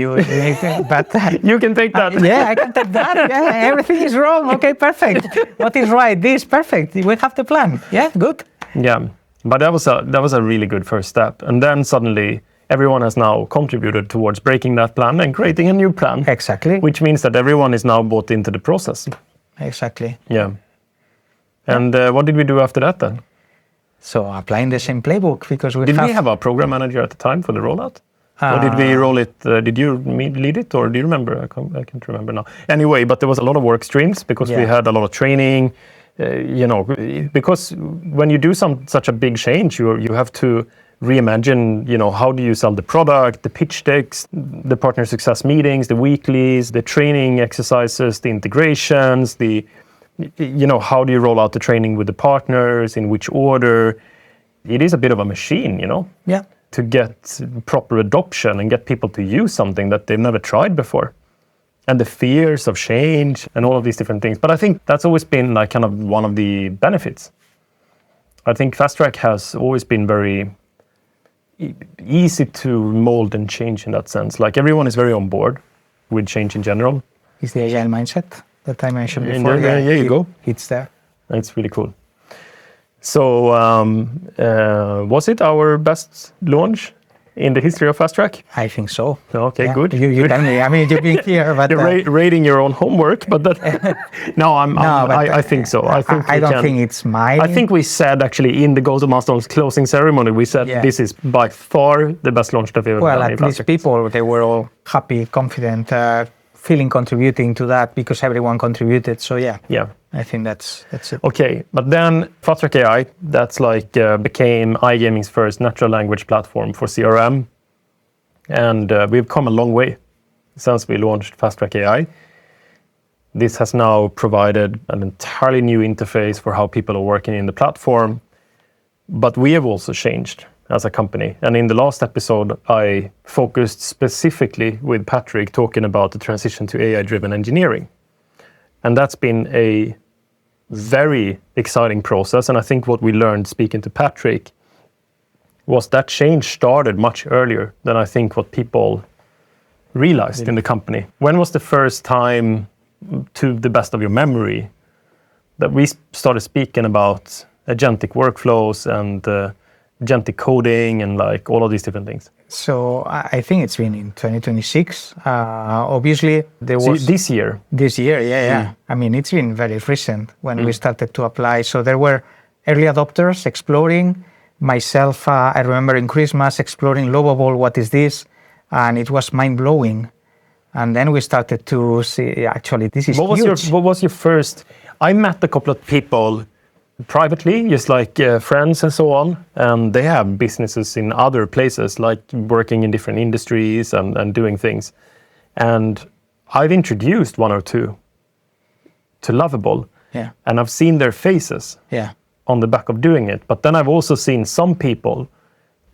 you can take that. Yeah, I can take that. Yeah, everything is wrong. Okay, perfect. What is right? This perfect. We have the plan. Yeah, good. Yeah, but that was a really good first step. And then suddenly everyone has now contributed towards breaking that plan and creating a new plan. Exactly. Which means that everyone is now bought into the process. Exactly. Yeah. And what did we do after that then? So applying the same playbook, because we have a program manager at the time for the rollout? Or did we roll it? Did you lead it, or do you remember? I can't remember now. Anyway, but there was a lot of work streams because we had a lot of training. Because when you do such a big change, you have to reimagine. How do you sell the product, the pitch decks, the partner success meetings, the weeklies, the training exercises, the integrations, how do you roll out the training with the partners, in which order? It is a bit of a machine, Yeah. To get proper adoption and get people to use something that they've never tried before. And the fears of change and all of these different things. But I think that's always been like kind of one of the benefits. I think Fast Track has always been very easy to mold and change in that sense. Like everyone is very on board with change in general. It's the Agile mindset that I mentioned before. Yeah, you go. It's there. It's really cool. So, was it our best launch in the history of Fast Track? I think so. Okay, yeah. good. You tell me. I mean, you've been here, but you're rating your own homework, but that. I think so. I don't think it's mine. I think we said actually in the Go to Milestones closing ceremony, we said this is by far the best launch that we've ever done. Well, at least people, they were all happy, confident, feeling contributing to that because everyone contributed. So yeah. I think that's it. Okay, but then Fast Track AI, that's like became iGaming's first natural language platform for CRM. And we've come a long way since we launched Fast Track AI. This has now provided an entirely new interface for how people are working in the platform. But we have also changed as a company. And in the last episode, I focused specifically with Patrick talking about the transition to AI-driven engineering. And that's been a very exciting process. And I think what we learned speaking to Patrick was that change started much earlier than I think what people realized in the company. When was the first time, to the best of your memory, that we started speaking about agentic workflows and agentic coding and like all of these different things? So I think it's been in 2026. Obviously, there was... This year? This year, yeah. I mean, it's been very recent when we started to apply. So there were early adopters exploring. Myself, I remember in Christmas exploring Lovable, what is this? And it was mind-blowing. And then we started to see, actually, this is huge. What was your first... I met a couple of people privately, just like friends and so on, and they have businesses in other places, like working in different industries and doing things. And I've introduced one or two to Lovable, and I've seen their faces on the back of doing it. But then I've also seen some people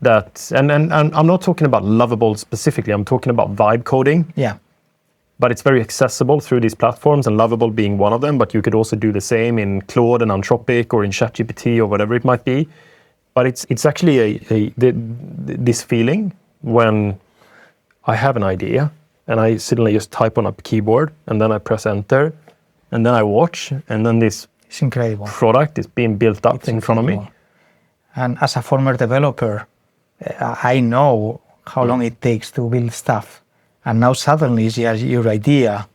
that, and I'm not talking about Lovable specifically, I'm talking about vibe coding. Yeah. But it's very accessible through these platforms, and Lovable being one of them. But you could also do the same in Claude and Anthropic or in ChatGPT or whatever it might be. But it's actually this feeling when I have an idea and I suddenly just type on a keyboard and then I press enter and then I watch and then this It's incredible. product is being built up in front of me. And as a former developer, I know how long it takes to build stuff. And now suddenly your idea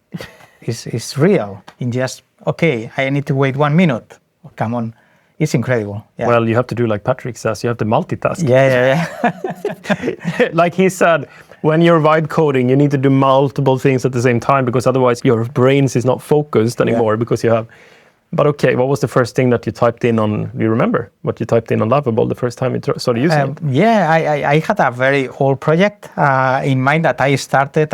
is real. In just, okay, I need to wait 1 minute. Come on. It's incredible. Yeah. Well, you have to do like Patrick says, you have to multitask. Yeah. Like he said, when you're vibe coding, you need to do multiple things at the same time because otherwise your brains is not focused anymore because you have... But okay, what was the first thing that you typed in on, do you remember what you typed in on Lovable the first time you started using it? Yeah, I had a very old project in mind that I started,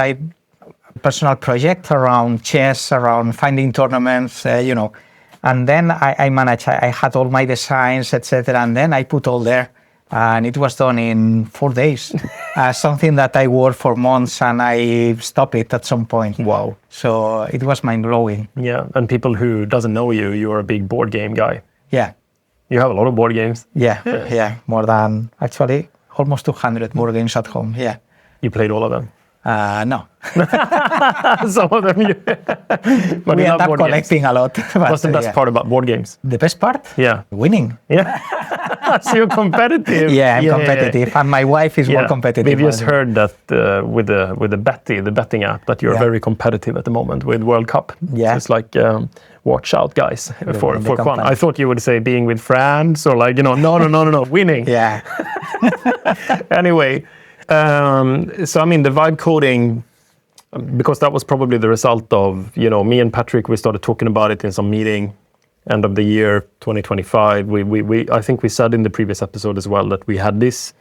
personal project around chess, around finding tournaments, and then I managed, I had all my designs, etc. And then I put all there and it was done in 4 days. Something that I worked for months and I stopped it at some point. Wow. So it was mind-blowing. Yeah, and people who doesn't know you, you're a big board game guy. Yeah. You have a lot of board games. Yeah. More than, actually, almost 200 board games at home, yeah. You played all of them? No. Some of them, but we end up collecting a lot. What's the best part about board games? The best part? Yeah. Winning. Yeah. So you're competitive. Yeah, I'm competitive. Yeah. And my wife is more competitive. We've just heard that with the betting app, that you're very competitive at the moment with World Cup. Yeah. So it's like, watch out, guys, for Juan. I thought you would say being with friends or like, no, winning. Yeah. Anyway, so I mean, the vibe coding, because that was probably the result of, me and Patrick, we started talking about it in some meeting, end of the year 2025. I think we said in the previous episode as well that we had this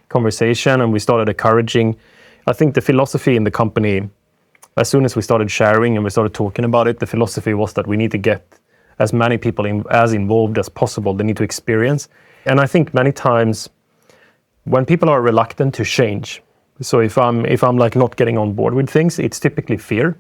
conversation and we started encouraging. I think the philosophy in the company, as soon as we started sharing and we started talking about it, the philosophy was that we need to get as many people as involved as possible. They need to experience. And I think many times when people are reluctant to change, so if I'm like not getting on board with things, it's typically fear.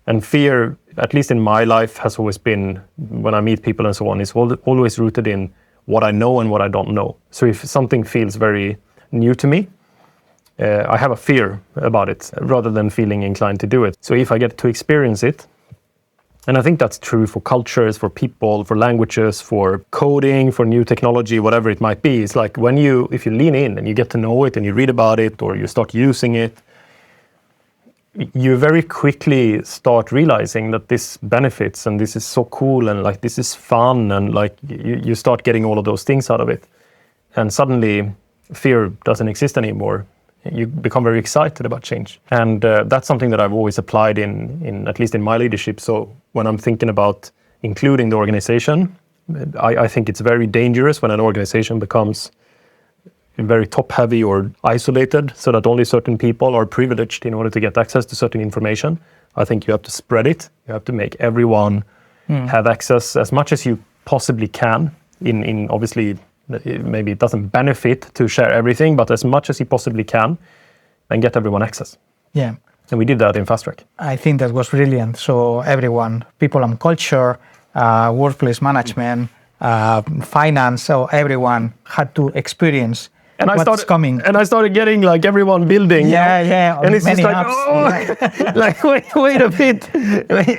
And fear, at least in my life, has always been, when I meet people and so on, is always rooted in what I know and what I don't know. So if something feels very new to me, I have a fear about it rather than feeling inclined to do it. So if I get to experience it, and I think that's true for cultures, for people, for languages, for coding, for new technology, whatever it might be. It's like if you lean in and you get to know it and you read about it or you start using it, you very quickly start realizing that this benefits and this is so cool and like this is fun and like you start getting all of those things out of it. And suddenly fear doesn't exist anymore. You become very excited about change. And that's something that I've always applied in at least in my leadership. So when I'm thinking about including the organization, I think it's very dangerous when an organization becomes very top-heavy or isolated so that only certain people are privileged in order to get access to certain information. I think you have to spread it. You have to make everyone have access as much as you possibly can in obviously, maybe it doesn't benefit to share everything, but as much as you possibly can and get everyone access. Yeah. And we did that in Fast Track. I think that was brilliant. So everyone, people and culture, workplace management, finance, so everyone had to experience what's coming. And I started getting like everyone building. Yeah. And it's just like, wait a bit.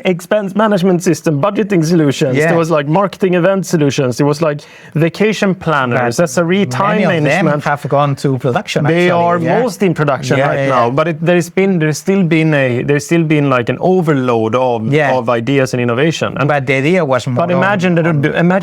Expense management system, budgeting solutions. Yeah. There was like marketing event solutions. There was like vacation planners, SRE time management. Many of them have gone to production. They are most in production now. But there's still been like an overload of ideas and innovation. But the idea was more. But imagine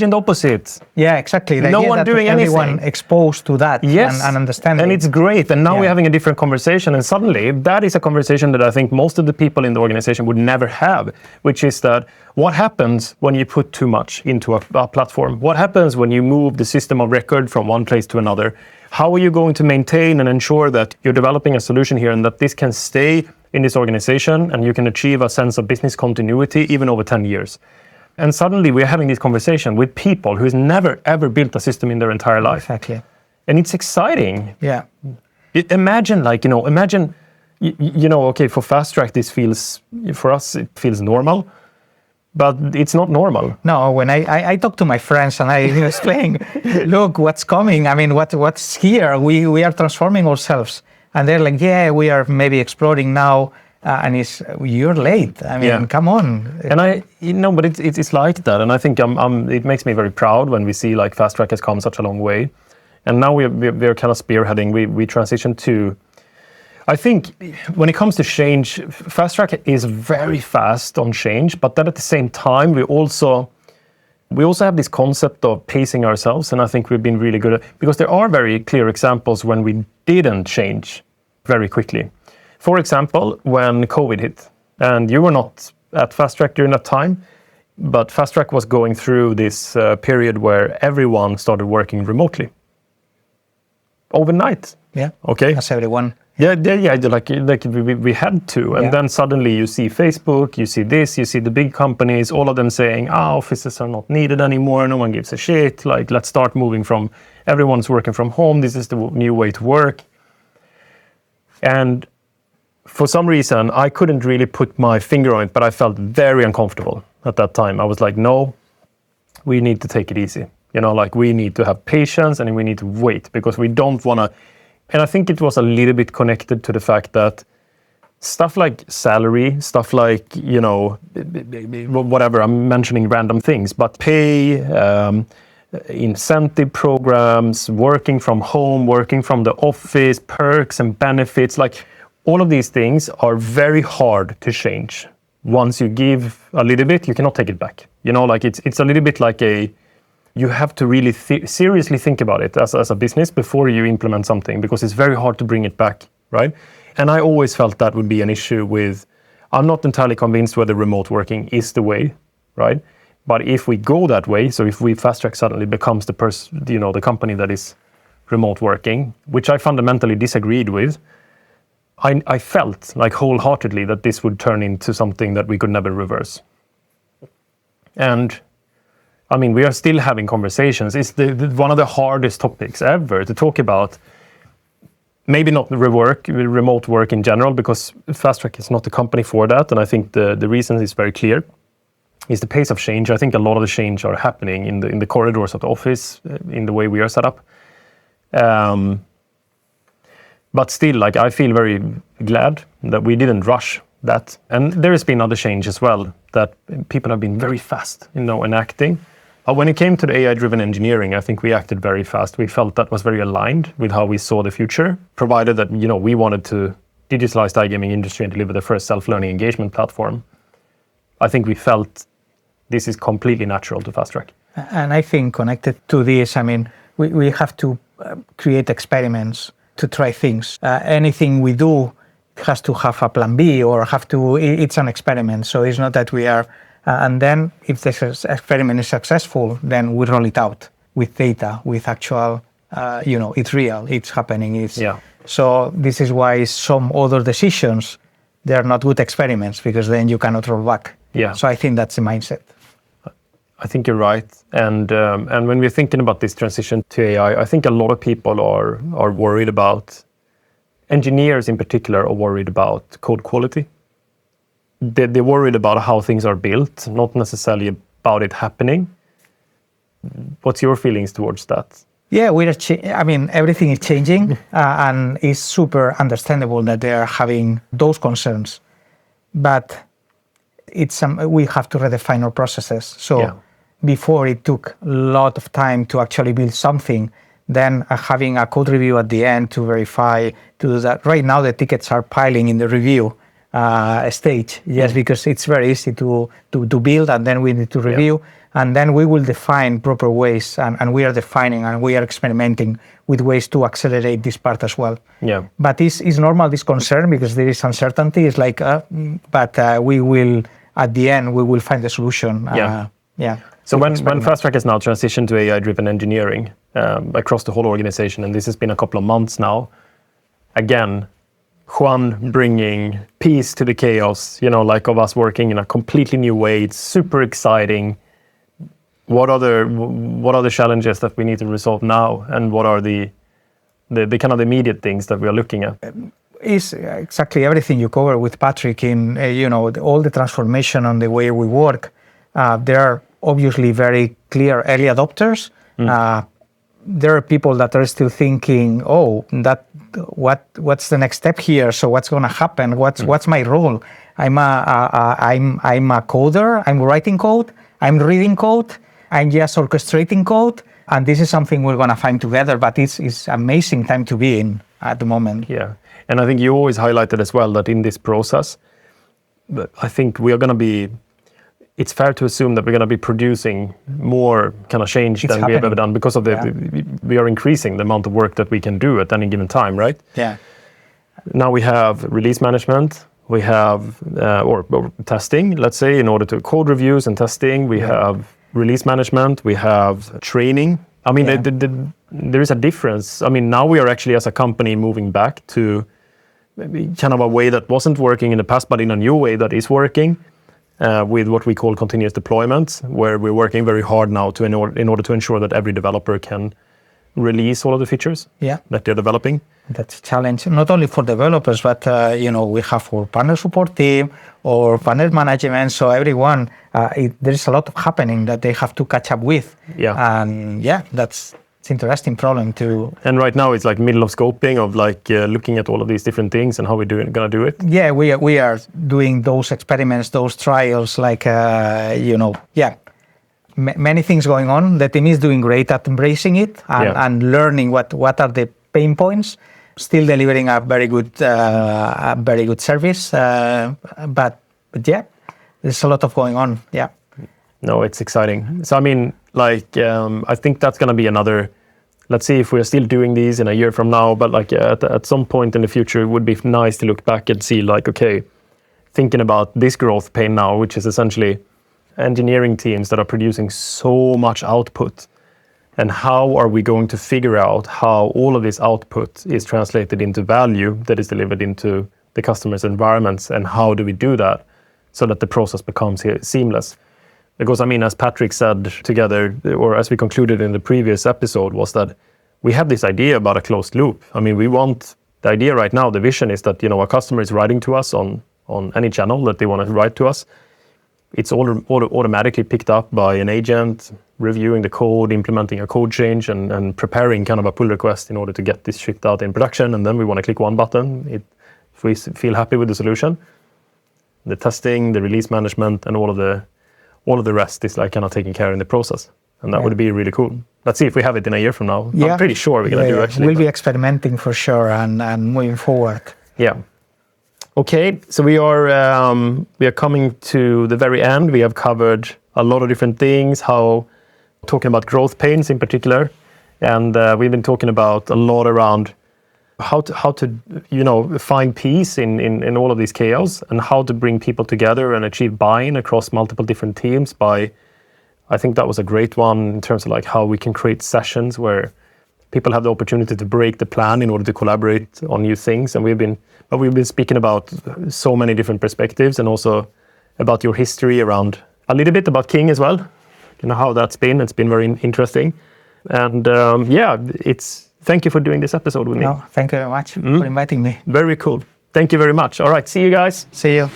the opposite. Yeah, exactly. No one doing anything. Everyone exposed to that. Yes. And understanding. And it's great. And now we're having a different conversation. And suddenly, that is a conversation that I think most of the people in the organization would never have, which is that what happens when you put too much into a platform? What happens when you move the system of record from one place to another? How are you going to maintain and ensure that you're developing a solution here and that this can stay in this organization and you can achieve a sense of business continuity even over 10 years? And suddenly, we're having this conversation with people who's never, ever built a system in their entire life. Exactly. And it's exciting. Yeah. Imagine, okay, for Fast Track, for us, it feels normal, but it's not normal. No, when I talk to my friends and I explain, look, what's coming? I mean, what's here? We are transforming ourselves. And they're like, yeah, we are maybe exploring now. And you're late. I mean, come on. And but it's like that. And I think it makes me very proud when we see like Fast Track has come such a long way. And now we're kind of spearheading. We transitioned to, I think when it comes to change, Fast Track is very fast on change, but then at the same time, we also have this concept of pacing ourselves. And I think we've been really good at, because there are very clear examples when we didn't change very quickly. For example, when COVID hit, and you were not at Fast Track during that time, but Fast Track was going through this period where everyone started working remotely. Overnight. Yeah. Okay. As everyone. Yeah. Like we had to, and then suddenly you see Facebook, you see this, you see the big companies, all of them saying, offices are not needed anymore. No one gives a shit. Like, let's start moving from everyone's working from home. This is the new way to work. And for some reason, I couldn't really put my finger on it, but I felt very uncomfortable at that time. I was like, no, we need to take it easy. We need to have patience and we need to wait because we don't want to. And I think it was a little bit connected to the fact that stuff like salary, stuff like, whatever, I'm mentioning random things, but pay, incentive programs, working from home, working from the office, perks and benefits, like all of these things are very hard to change. Once you give a little bit, you cannot take it back. It's a little bit like you have to really seriously think about it as a business before you implement something, because it's very hard to bring it back, right? And I always felt that would be an issue I'm not entirely convinced whether remote working is the way, right? But if we go that way, so if Fast Track suddenly becomes the company that is remote working, which I fundamentally disagreed with, I felt like wholeheartedly that this would turn into something that we could never reverse. And I mean, we are still having conversations. It's one of the hardest topics ever to talk about. Maybe not remote work in general, because Fast Track is not the company for that. And I think the reason is very clear. Is the pace of change. I think a lot of the change are happening in the corridors of the office, in the way we are set up. But still, I feel very glad that we didn't rush that. And there has been other change as well, that people have been very fast, in acting. When it came to the AI-driven engineering, I think we acted very fast. We felt that was very aligned with how we saw the future, provided that, we wanted to digitalize the iGaming industry and deliver the first self-learning engagement platform. I think we felt this is completely natural to Fast Track. And I think connected to this, I mean, we have to create experiments to try things. Anything we do has to have a plan B or it's an experiment. So it's not that we are, and then if this experiment is successful, then we roll it out with data, with actual, it's real, it's happening. So this is why some other decisions, they're not good experiments, because then you cannot roll back. Yeah. So I think that's the mindset. I think you're right. And when we're thinking about this transition to AI, I think a lot of people are worried about, engineers in particular are worried about code quality. They're worried about how things are built, not necessarily about it happening. What's your feelings towards that? Yeah, everything is changing and it's super understandable that they are having those concerns. But we have to redefine our processes. So before it took a lot of time to actually build something, then having a code review at the end to verify, to do that. Right now, the tickets are piling in the review stage, because it's very easy to build, and then we need to review, and then we will define proper ways, and we are defining and we are experimenting with ways to accelerate this part as well. Yeah. But it's normal, this concern, because there is uncertainty. It's like, we will, at the end, we will find the solution. So when Fast Track has now transitioned to AI-driven engineering across the whole organization, and this has been a couple of months now, again, Juan bringing peace to the chaos, of us working in a completely new way. It's super exciting. What are the challenges that we need to resolve now, and what are the the kind of the immediate things that we are looking at? Is exactly everything you cover with Patrick in all the transformation on the way we work. There are obviously very clear early adopters. There are people that are still thinking, what's the next step here? So what's going to happen? What's my role? I'm a coder. I'm writing code. I'm reading code. I'm just orchestrating code. And this is something we're going to find together. But it's amazing time to be in at the moment. Yeah. And I think you always highlighted as well that in this process, I think we are going to be, it's fair to assume that we're going to be producing more kind of change than we have ever done because of we are increasing the amount of work that we can do at any given time, right? Yeah. Now we have release management, we have, or testing, let's say, in order to code reviews and testing, we have release management, we have training. I mean, there is a difference. I mean, now we are actually as a company moving back to maybe kind of a way that wasn't working in the past, but in a new way that is working with what we call continuous deployment, where we're working very hard now in order to ensure that every developer can release all of the features that they're developing. That's a challenge, not only for developers, but we have our partner support team or partner management. So everyone, there's a lot of happening that they have to catch up with. Yeah. And that's it's an interesting problem too. And right now it's like middle of scoping of like looking at all of these different things and how we're gonna do it. Yeah, we are doing those experiments, those trials, like many things going on. The team is doing great at embracing it and learning what are the pain points. Still delivering a very good service, but yeah, there's a lot of going on. Yeah. No, it's exciting. So I mean, like, I think that's going to be another. Let's see if we're still doing these in a year from now. But like at some point in the future, it would be nice to look back and see, like, okay, thinking about this growth pain now, which is essentially engineering teams that are producing so much output. And how are we going to figure out how all of this output is translated into value that is delivered into the customer's environments? And how do we do that so that the process becomes seamless? Because, I mean, as Patrick said together, or as we concluded in the previous episode, was that we have this idea about a closed loop. I mean, the idea right now, the vision is that, a customer is writing to us on any channel that they want to write to us. It's automatically picked up by an agent, reviewing the code, implementing a code change, and preparing kind of a pull request in order to get this shipped out in production. And then we want to click one button if we feel happy with the solution. The testing, the release management, and all of the rest is like kind of taken care in the process. And that would be really cool. Let's see if we have it in a year from now. I'm pretty sure we're going to do actually. We'll be experimenting for sure and moving forward. Yeah. Okay, so we are coming to the very end. We have covered a lot of different things, talking about growth pains in particular, and we've been talking about a lot around how to find peace in all of these chaos, and how to bring people together and achieve buy-in across multiple different teams. I think that was a great one in terms of like how we can create sessions where people have the opportunity to break the plan in order to collaborate on new things. And we've been speaking about so many different perspectives, and also about your history around a little bit about King as well, how that's been. It's been very interesting. And thank you for doing this episode with me. No, thank you very much for inviting me. Very cool. Thank you very much. All right, see you guys. See you.